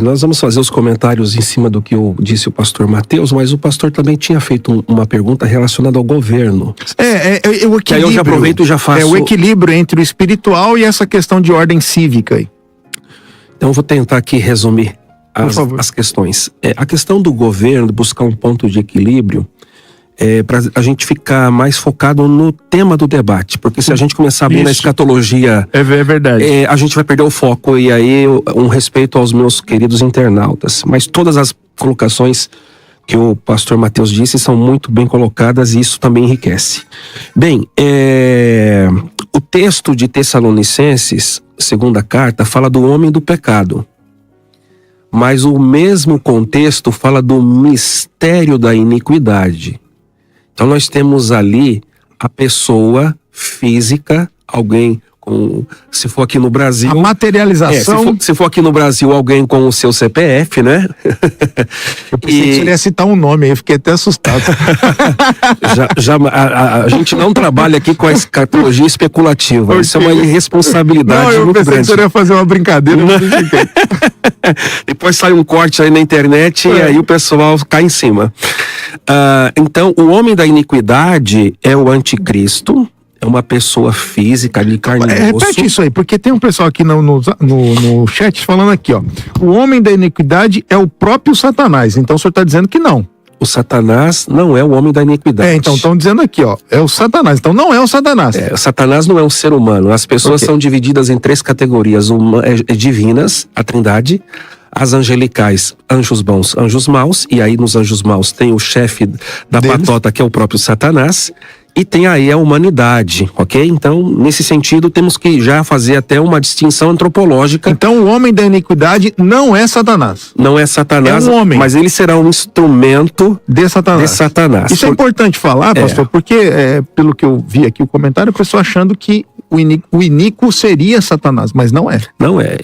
[SPEAKER 3] Nós vamos fazer os comentários em cima do que disse o pastor Mateus, mas o pastor também tinha feito uma pergunta relacionada ao governo.
[SPEAKER 2] O equilíbrio.
[SPEAKER 3] Que aí eu já aproveito e já faço...
[SPEAKER 2] É o equilíbrio entre o espiritual e essa questão de ordem cívica aí.
[SPEAKER 3] Então eu vou tentar aqui resumir as questões. A questão do governo, buscar um ponto de equilíbrio, para a gente ficar mais focado no tema do debate, porque se a gente começar a abrir na escatologia,
[SPEAKER 2] é verdade.
[SPEAKER 3] A gente vai perder o foco, e aí um respeito aos meus queridos internautas. Mas todas as colocações que o pastor Mateus disse são muito bem colocadas, e isso também enriquece. Bem, o texto de Tessalonicenses, segunda carta, fala do homem do pecado. Mas o mesmo contexto fala do mistério da iniquidade. Então nós temos ali a pessoa física, alguém com, se for aqui no Brasil...
[SPEAKER 2] A materialização...
[SPEAKER 3] se for aqui no Brasil, alguém com o seu CPF, né?
[SPEAKER 2] Eu pensei que você ia citar um nome aí, eu fiquei até assustado.
[SPEAKER 3] A gente não trabalha aqui com a escatologia especulativa. Okay. Isso é uma irresponsabilidade muito grande.
[SPEAKER 2] Eu pensei que você ia fazer uma brincadeira.
[SPEAKER 3] Depois sai um corte aí na internet e aí o pessoal cai em cima. Então, o homem da iniquidade é o anticristo. É uma pessoa física de carne e osso.
[SPEAKER 2] Repete isso aí, porque tem um pessoal aqui no chat falando aqui, ó. O homem da iniquidade é o próprio Satanás. Então o senhor está dizendo que não.
[SPEAKER 3] O Satanás não é o homem da iniquidade.
[SPEAKER 2] Então estão dizendo aqui, ó. É o Satanás. Então não é o Satanás.
[SPEAKER 3] O Satanás não é um ser humano. As pessoas são divididas em 3 categorias. Divinas, a trindade. As angelicais, anjos bons, anjos maus. E aí nos anjos maus tem o chefe da patota, que é o próprio Satanás. E tem aí a humanidade, ok? Então, nesse sentido, temos que já fazer até uma distinção antropológica.
[SPEAKER 2] Então o homem da iniquidade não é Satanás.
[SPEAKER 3] Não é Satanás,
[SPEAKER 2] É um homem.
[SPEAKER 3] mas ele será um instrumento
[SPEAKER 2] De Satanás.
[SPEAKER 3] de Satanás.
[SPEAKER 2] Isso é importante falar, pastor, porque pelo que eu vi aqui o comentário, a pessoa achando que o iníquo seria Satanás, mas não é.
[SPEAKER 3] Não é.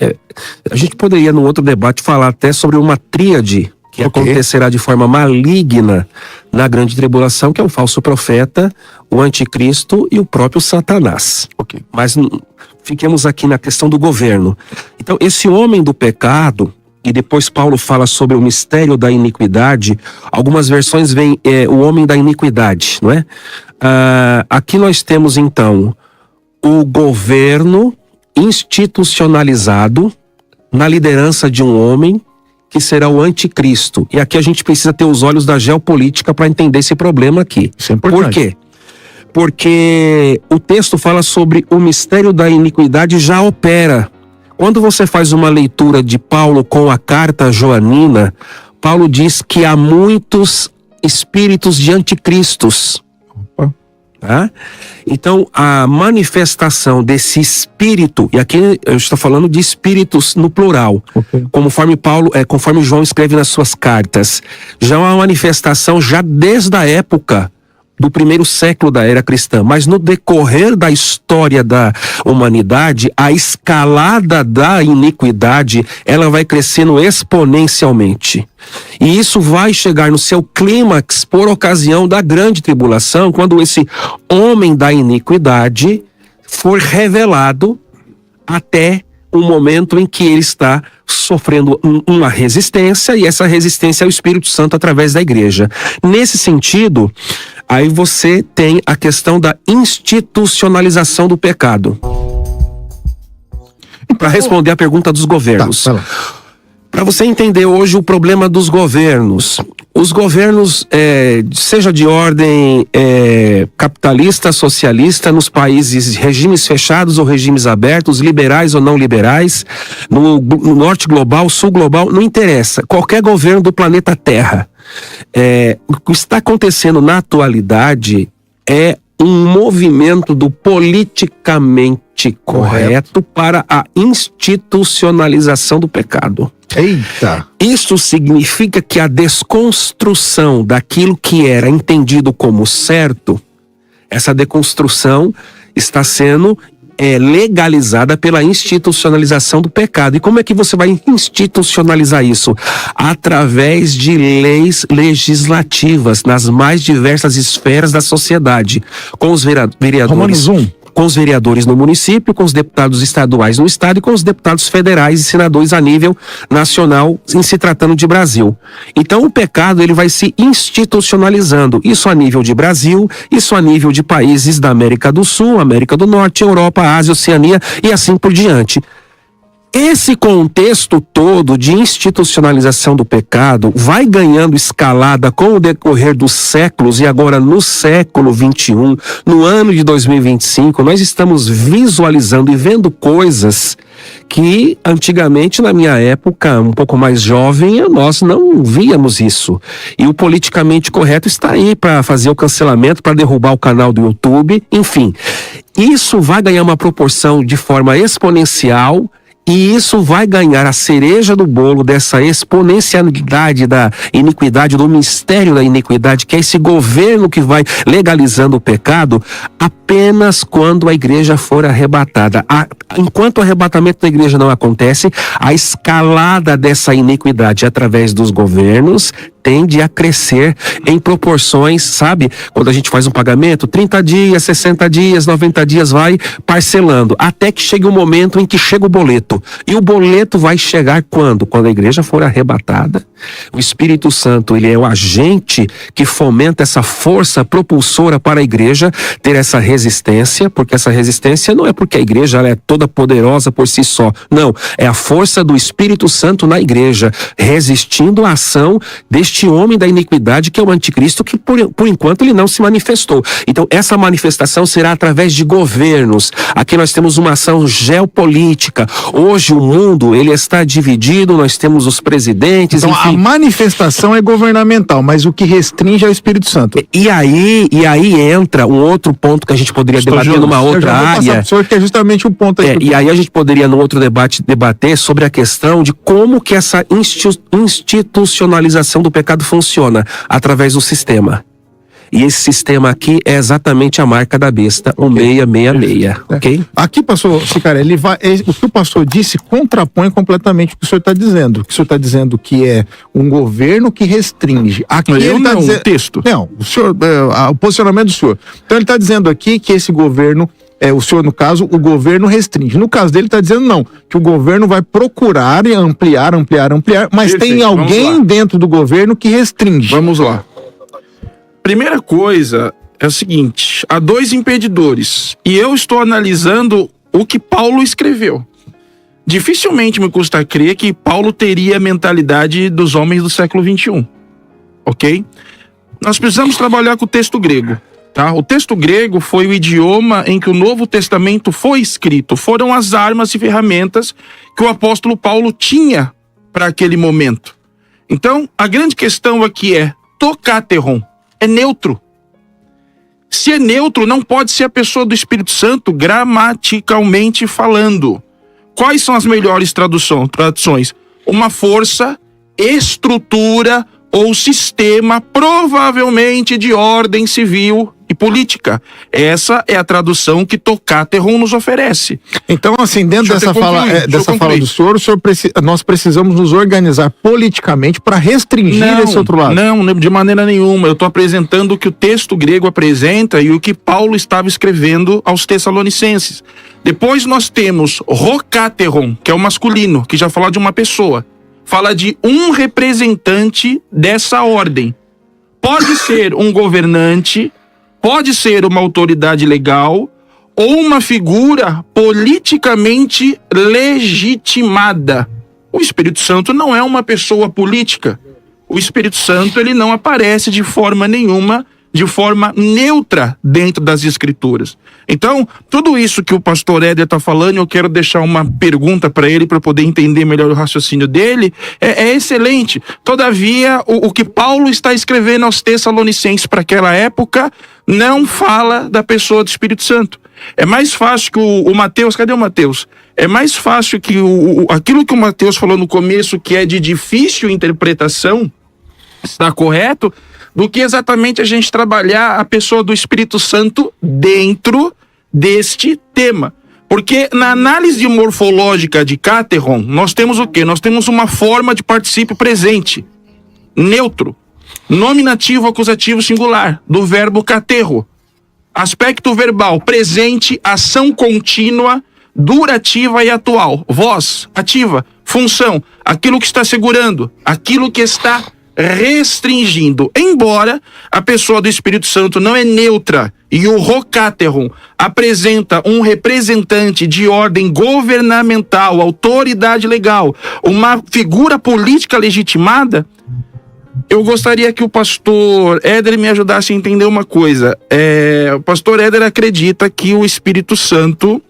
[SPEAKER 3] A gente poderia, num outro debate, falar até sobre uma tríade que acontecerá de forma maligna na grande tribulação, que é o falso profeta, o anticristo e o próprio Satanás. Mas fiquemos aqui na questão do governo. Então, esse homem do pecado, e depois Paulo fala sobre o mistério da iniquidade, algumas versões vêm o homem da iniquidade, não é? Aqui nós temos, então, o governo institucionalizado na liderança de um homem que será o anticristo. E aqui a gente precisa ter os olhos da geopolítica para entender esse problema aqui.
[SPEAKER 2] Isso é importante.
[SPEAKER 3] Por quê? Porque o texto fala sobre o mistério da iniquidade já opera. Quando você faz uma leitura de Paulo com a carta joanina, Paulo diz que há muitos espíritos de anticristos. Tá? Então, a manifestação desse espírito, e aqui eu estou falando de espíritos no plural, conforme João escreve nas suas cartas, já é uma manifestação já desde a época do primeiro século da era cristã, mas no decorrer da história da humanidade, a escalada da iniquidade, ela vai crescendo exponencialmente. E isso vai chegar no seu clímax por ocasião da grande tribulação, quando esse homem da iniquidade for revelado até o momento em que ele está sofrendo uma resistência, e essa resistência é o Espírito Santo através da igreja. Nesse sentido, aí você tem a questão da institucionalização do pecado. Para responder a pergunta dos governos.
[SPEAKER 2] Tá, vai lá.
[SPEAKER 3] Para você entender hoje o problema dos governos. Os governos, seja de ordem capitalista, socialista, nos países, regimes fechados ou regimes abertos, liberais ou não liberais, no norte global, sul global, não interessa. Qualquer governo do planeta Terra. O que está acontecendo na atualidade é um movimento do politicamente correto para a institucionalização do pecado.
[SPEAKER 2] Eita!
[SPEAKER 3] Isso significa que a desconstrução daquilo que era entendido como certo, essa desconstrução está sendo legalizada pela institucionalização do pecado. E como é que você vai institucionalizar isso? Através de leis legislativas nas mais diversas esferas da sociedade, com os vereadores.
[SPEAKER 2] Romanos 1.
[SPEAKER 3] Com os vereadores no município, com os deputados estaduais no estado e com os deputados federais e senadores a nível nacional, em se tratando de Brasil. Então o pecado ele vai se institucionalizando, isso a nível de Brasil, isso a nível de países da América do Sul, América do Norte, Europa, Ásia, Oceania e assim por diante. Esse contexto todo de institucionalização do pecado vai ganhando escalada com o decorrer dos séculos, e agora no século XXI, no ano de 2025, nós estamos visualizando e vendo coisas que antigamente, na minha época, um pouco mais jovem, nós não víamos isso. E o politicamente correto está aí para fazer o cancelamento, para derrubar o canal do YouTube, enfim. Isso vai ganhar uma proporção de forma exponencial. E isso vai ganhar a cereja do bolo dessa exponencialidade da iniquidade, do mistério da iniquidade, que é esse governo que vai legalizando o pecado apenas quando a igreja for arrebatada. Enquanto o arrebatamento da igreja não acontece, a escalada dessa iniquidade através dos governos tende a crescer em proporções, sabe? Quando a gente faz um pagamento, 30 dias, 60 dias, 90 dias, vai parcelando, até que chegue o momento em que chega o boleto. E o boleto vai chegar quando? Quando a igreja for arrebatada. O Espírito Santo, ele é o agente que fomenta essa força propulsora para a igreja ter essa resistência, porque essa resistência não é porque a igreja ela é toda poderosa por si só. Não, é a força do Espírito Santo na igreja, resistindo à ação deste este homem da iniquidade que é o anticristo, que por enquanto ele não se manifestou. Então essa manifestação será através de governos. Aqui nós temos uma ação geopolítica. Hoje o mundo ele está dividido, nós temos os presidentes,
[SPEAKER 2] Então
[SPEAKER 3] enfim.
[SPEAKER 2] a manifestação é governamental, mas o que restringe é o Espírito Santo.
[SPEAKER 3] E aí entra um outro ponto que a gente poderia debater numa
[SPEAKER 2] Eu
[SPEAKER 3] outra
[SPEAKER 2] já vou passar
[SPEAKER 3] área.
[SPEAKER 2] pro senhor, que é justamente o ponto aí.
[SPEAKER 3] E aí a gente poderia, no outro debate, debater sobre a questão de como que essa institucionalização do pecado funciona através do sistema. E esse sistema aqui é exatamente a marca da besta, o 666, ok?
[SPEAKER 2] Aqui, pastor Sicarelli, o que o pastor disse contrapõe completamente o que o senhor está dizendo. O que o senhor está dizendo que é um governo que restringe. Aqui ele está dizendo...
[SPEAKER 1] o texto.
[SPEAKER 2] Não, o posicionamento do senhor. Então ele está dizendo aqui que esse governo, o senhor, no caso, o governo restringe. No caso dele, está dizendo não, que o governo vai procurar e ampliar, mas
[SPEAKER 1] Perfeito,
[SPEAKER 2] tem alguém dentro do governo que restringe.
[SPEAKER 1] Vamos lá. Primeira coisa é o seguinte: há dois impedidores. E eu estou analisando o que Paulo escreveu. Dificilmente me custa crer que Paulo teria a mentalidade dos homens do século XXI. Ok? Nós precisamos trabalhar com o texto grego. Tá? O texto grego foi o idioma em que o Novo Testamento foi escrito. Foram as armas e ferramentas que o apóstolo Paulo tinha para aquele momento. Então, a grande questão aqui é tocateron. É neutro. Se é neutro, não pode ser a pessoa do Espírito Santo gramaticalmente falando. Quais são as melhores traduções? Uma força, estrutura ou sistema, provavelmente de ordem civil e política. Essa é a tradução que Tocateron nos oferece.
[SPEAKER 2] Então, assim, dentro dessa fala do senhor, nós precisamos nos organizar politicamente para restringir esse outro lado.
[SPEAKER 1] Não, de maneira nenhuma. Eu estou apresentando o que o texto grego apresenta e o que Paulo estava escrevendo aos Tessalonicenses. Depois nós temos Rocateron, que é o masculino, que já fala de uma pessoa. Fala de um representante dessa ordem. Pode ser um governante, pode ser uma autoridade legal ou uma figura politicamente legitimada. O Espírito Santo não é uma pessoa política. O Espírito Santo ele não aparece de forma nenhuma, de forma neutra dentro das Escrituras. Então, tudo isso que o pastor Éder está falando, eu quero deixar uma pergunta para ele para poder entender melhor o raciocínio dele, é excelente. Todavia, o que Paulo está escrevendo aos Tessalonicenses para aquela época não fala da pessoa do Espírito Santo. É mais fácil que o Mateus, cadê o Mateus? É mais fácil que aquilo que o Mateus falou no começo, que é de difícil interpretação, está correto, do que exatamente a gente trabalhar a pessoa do Espírito Santo dentro deste tema. Porque na análise morfológica de Cateron, nós temos o quê? Nós temos uma forma de particípio presente, neutro, nominativo acusativo singular, do verbo caterro. Aspecto verbal, presente, ação contínua, durativa e atual. Voz, ativa, função, aquilo que está segurando, aquilo que está restringindo. Embora a pessoa do Espírito Santo não é neutra e o Rocateron apresenta um representante de ordem governamental, autoridade legal, uma figura política legitimada, eu gostaria que o pastor Éder me ajudasse a entender uma coisa. O pastor Éder acredita que o Espírito Santo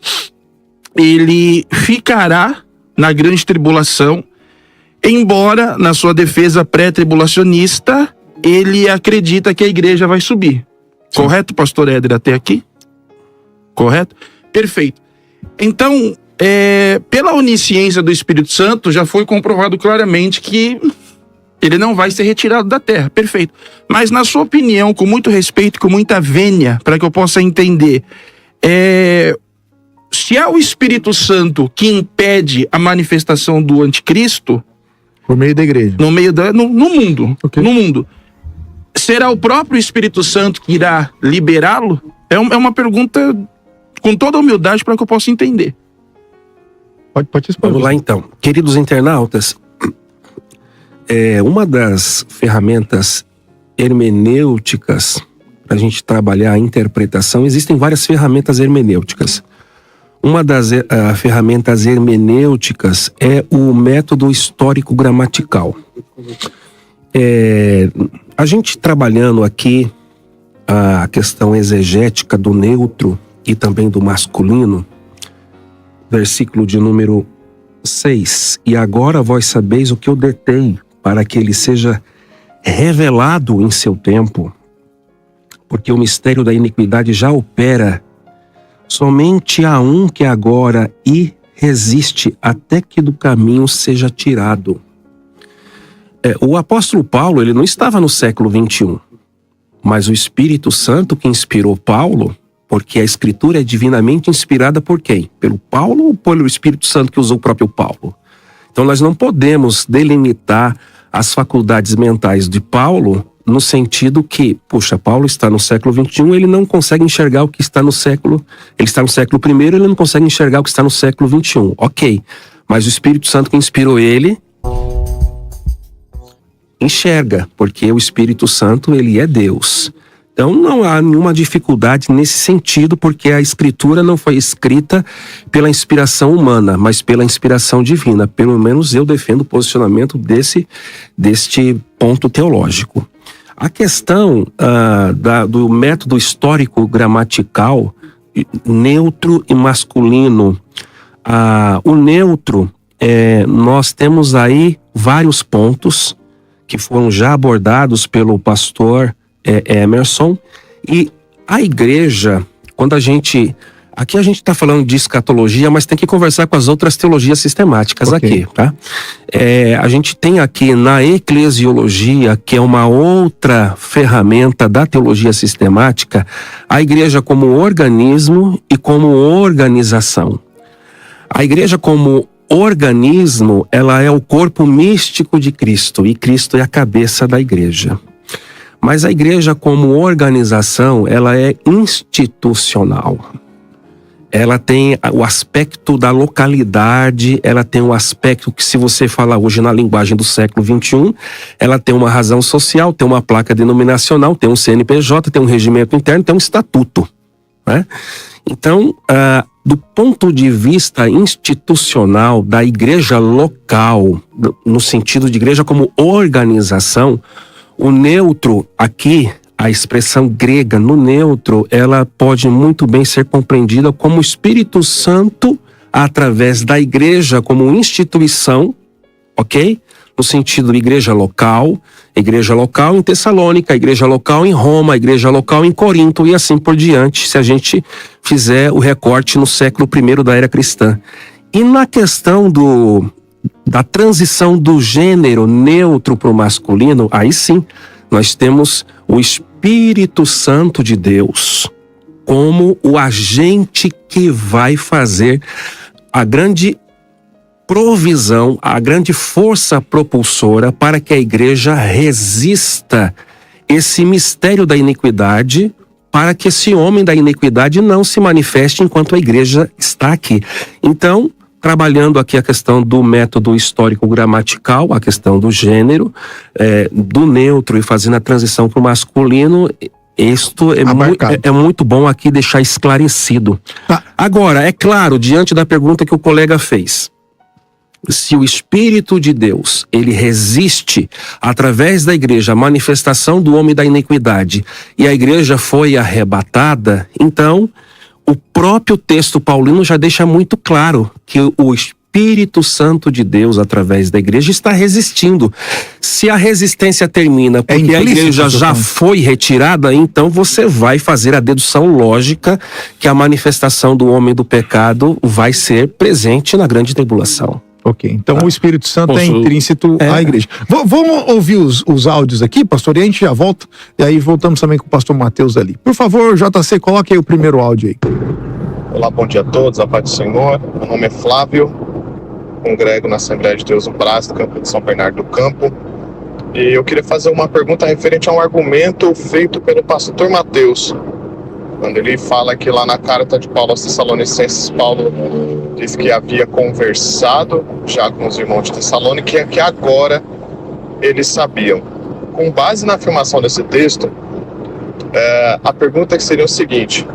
[SPEAKER 1] ele ficará na grande tribulação, embora, na sua defesa pré-tribulacionista, ele acredita que a igreja vai subir. Sim. Correto, pastor Éder, até aqui? Correto? Perfeito. Então, pela onisciência do Espírito Santo, já foi comprovado claramente que ele não vai ser retirado da terra. Perfeito. Mas, na sua opinião, com muito respeito, com muita vênia, para que eu possa entender, se é o Espírito Santo que impede a manifestação do anticristo,
[SPEAKER 2] por meio da igreja.
[SPEAKER 1] No mundo. Okay. No mundo. Será o próprio Espírito Santo que irá liberá-lo? É uma pergunta com toda a humildade para que eu possa entender.
[SPEAKER 2] Pode responder.
[SPEAKER 3] Vamos lá então. Queridos internautas, uma das ferramentas hermenêuticas para a gente trabalhar a interpretação, existem várias ferramentas hermenêuticas. Uma das ferramentas hermenêuticas é o método histórico-gramatical. A gente trabalhando aqui a questão exegética do neutro e também do masculino, versículo de número 6. E agora vós sabeis o que eu detei, para que ele seja revelado em seu tempo, porque o mistério da iniquidade já opera. Somente há um que agora resiste até que do caminho seja tirado. O apóstolo Paulo, ele não estava no século 21, mas o Espírito Santo que inspirou Paulo, porque a Escritura é divinamente inspirada por quem? Pelo Paulo ou pelo Espírito Santo que usou o próprio Paulo? Então nós não podemos delimitar as faculdades mentais de Paulo no sentido que, Paulo está no século 21, ele não consegue enxergar o que está no século... Ele está no século I, ele não consegue enxergar o que está no século 21. Ok, mas o Espírito Santo que inspirou ele enxerga, porque o Espírito Santo, ele é Deus. Então não há nenhuma dificuldade nesse sentido, porque a Escritura não foi escrita pela inspiração humana, mas pela inspiração divina. Pelo menos eu defendo o posicionamento deste ponto teológico. A questão do método histórico gramatical, neutro e masculino. O neutro, nós temos aí vários pontos que foram já abordados pelo pastor Emerson, e a igreja, quando aqui a gente está falando de escatologia, mas tem que conversar com as outras teologias sistemáticas aqui, tá? A gente tem aqui na eclesiologia, que é uma outra ferramenta da teologia sistemática, a igreja como organismo e como organização. A igreja como organismo, ela é o corpo místico de Cristo, e Cristo é a cabeça da igreja. Mas a igreja como organização, ela é institucional. Ela tem o aspecto da localidade, ela tem um aspecto que, se você falar hoje na linguagem do século XXI, ela tem uma razão social, tem uma placa denominacional, tem um CNPJ, tem um regimento interno, tem um estatuto, né? Então, do ponto de vista institucional da igreja local, no sentido de igreja como organização, o neutro aqui, a expressão grega no neutro, ela pode muito bem ser compreendida como o Espírito Santo através da igreja como instituição, ok? No sentido de igreja local em Tessalônica, igreja local em Roma, igreja local em Corinto e assim por diante, se a gente fizer o recorte no século I da era cristã. E na questão da transição do gênero neutro para o masculino, aí sim, nós temos o Espírito Santo de Deus como o agente que vai fazer a grande provisão, a grande força propulsora para que a igreja resista esse mistério da iniquidade, para que esse homem da iniquidade não se manifeste enquanto a igreja está aqui. Então, trabalhando aqui a questão do método histórico-gramatical, a questão do gênero, do neutro e fazendo a transição para o masculino, isto é muito bom aqui deixar esclarecido. Tá. Agora, é claro, diante da pergunta que o colega fez, se o Espírito de Deus, ele resiste através da igreja a manifestação do homem da iniquidade e a igreja foi arrebatada, então o próprio texto paulino já deixa muito claro que o Espírito Santo de Deus, através da igreja, está resistindo. Se a resistência termina porque a igreja já foi retirada, então você vai fazer a dedução lógica que a manifestação do homem do pecado vai ser presente na grande tribulação.
[SPEAKER 2] Ok, então o Espírito Santo é intrínseco à igreja. Vamos ouvir os áudios aqui, pastor, e a gente já volta. E aí voltamos também com o pastor Mateus ali. Por favor, JC, coloque aí o primeiro áudio aí.
[SPEAKER 5] Olá, bom dia a todos, a paz do Senhor. Meu nome é Flávio, congrego na Assembleia de Deus no Brás, do campo de São Bernardo do Campo. E eu queria fazer uma pergunta referente a um argumento feito pelo pastor Mateus, quando ele fala que lá na carta de Paulo aos Tessalonicenses, Paulo diz que havia conversado já com os irmãos de Tessalônica e que agora eles sabiam. Com base na afirmação desse texto, a pergunta seria o seguinte: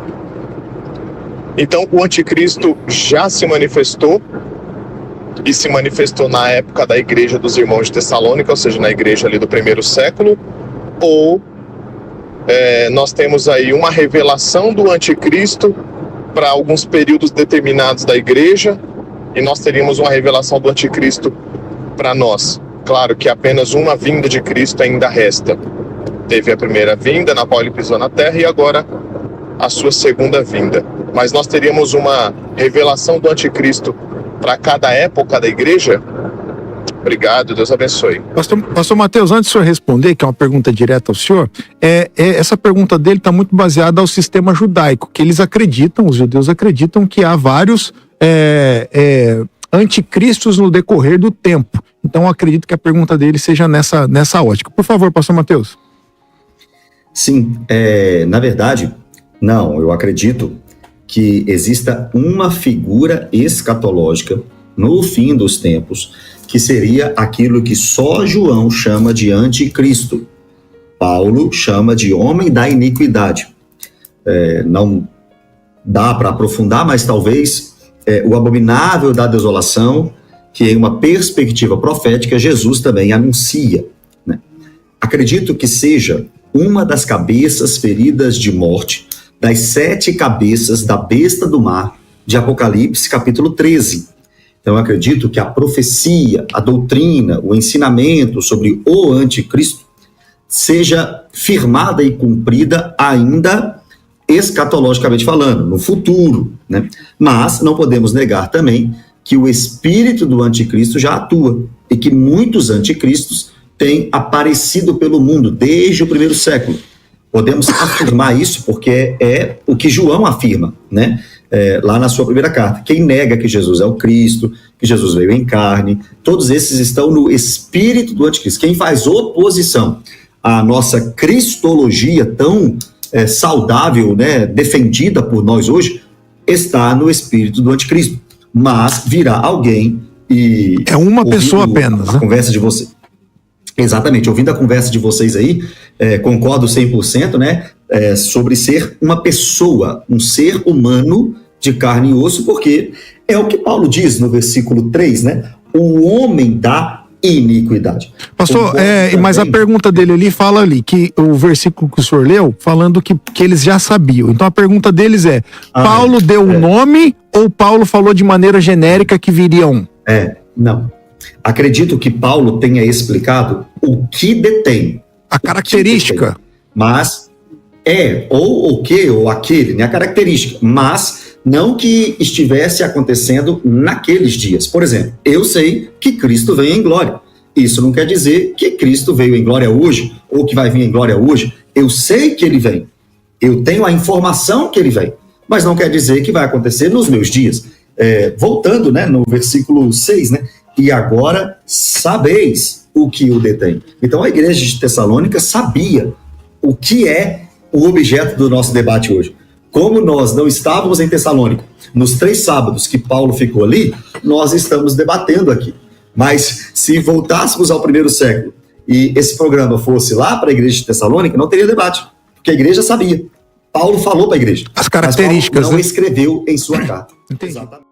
[SPEAKER 5] então o anticristo já se manifestou e se manifestou na época da igreja dos irmãos de Tessalônica, ou seja, na igreja ali do primeiro século, ou nós temos aí uma revelação do anticristo para alguns períodos determinados da igreja, e nós teríamos uma revelação do anticristo para nós. Claro que apenas uma vinda de Cristo ainda resta. Teve a primeira vinda, na qual ele pisou na terra, e agora a sua segunda vinda. Mas nós teríamos uma revelação do anticristo para cada época da igreja? Obrigado, Deus abençoe.
[SPEAKER 2] Pastor Mateus, antes do senhor responder, que é uma pergunta direta ao senhor, essa pergunta dele está muito baseada ao sistema judaico, que eles acreditam, os judeus acreditam que há vários anticristos no decorrer do tempo. Então eu acredito que a pergunta dele seja nessa ótica. Por favor, pastor Mateus.
[SPEAKER 4] Sim, na verdade, não, eu acredito que exista uma figura escatológica no fim dos tempos, que seria aquilo que só João chama de anticristo. Paulo chama de homem da iniquidade. Não dá para aprofundar, mas talvez o abominável da desolação, que em uma perspectiva profética, Jesus também anuncia, né? Acredito que seja uma das cabeças feridas de morte, das 7 cabeças da besta do mar, de Apocalipse, capítulo 13. Então, eu acredito que a profecia, a doutrina, o ensinamento sobre o anticristo seja firmada e cumprida ainda escatologicamente falando, no futuro, né? Mas não podemos negar também que o espírito do anticristo já atua e que muitos anticristos têm aparecido pelo mundo desde o primeiro século. Podemos afirmar isso porque é o que João afirma, né? Lá na sua primeira carta. Quem nega que Jesus é o Cristo, que Jesus veio em carne, todos esses estão no espírito do anticristo. Quem faz oposição à nossa cristologia tão saudável, né, defendida por nós hoje, está no espírito do anticristo. Mas virá alguém e... É uma pessoa apenas, né? A conversa de você. Exatamente, ouvindo a conversa de vocês aí, concordo 100%, né, sobre ser uma pessoa, um ser humano de carne e osso, porque é o que Paulo diz no versículo 3, né, o homem da iniquidade. Pastor, mas a pergunta dele ali fala ali, que o versículo que o senhor leu, falando que eles já sabiam. Então a pergunta deles Paulo deu um nome ou Paulo falou de maneira genérica que viria um? Não. Acredito que Paulo tenha explicado o que detém. A característica. Detém, mas ou o que, ou aquele, né? A característica. Mas não que estivesse acontecendo naqueles dias. Por exemplo, eu sei que Cristo veio em glória. Isso não quer dizer que Cristo veio em glória hoje, ou que vai vir em glória hoje. Eu sei que ele vem. Eu tenho a informação que ele vem. Mas não quer dizer que vai acontecer nos meus dias. Voltando, né, no versículo 6, né? E agora sabeis o que o detém. Então a igreja de Tessalônica sabia o que é o objeto do nosso debate hoje. Como nós não estávamos em Tessalônica nos 3 sábados que Paulo ficou ali, nós estamos debatendo aqui. Mas se voltássemos ao primeiro século e esse programa fosse lá para a igreja de Tessalônica, não teria debate, porque a igreja sabia. Paulo falou para a igreja. As características. Mas Paulo não escreveu em sua carta. Entendi. Exatamente.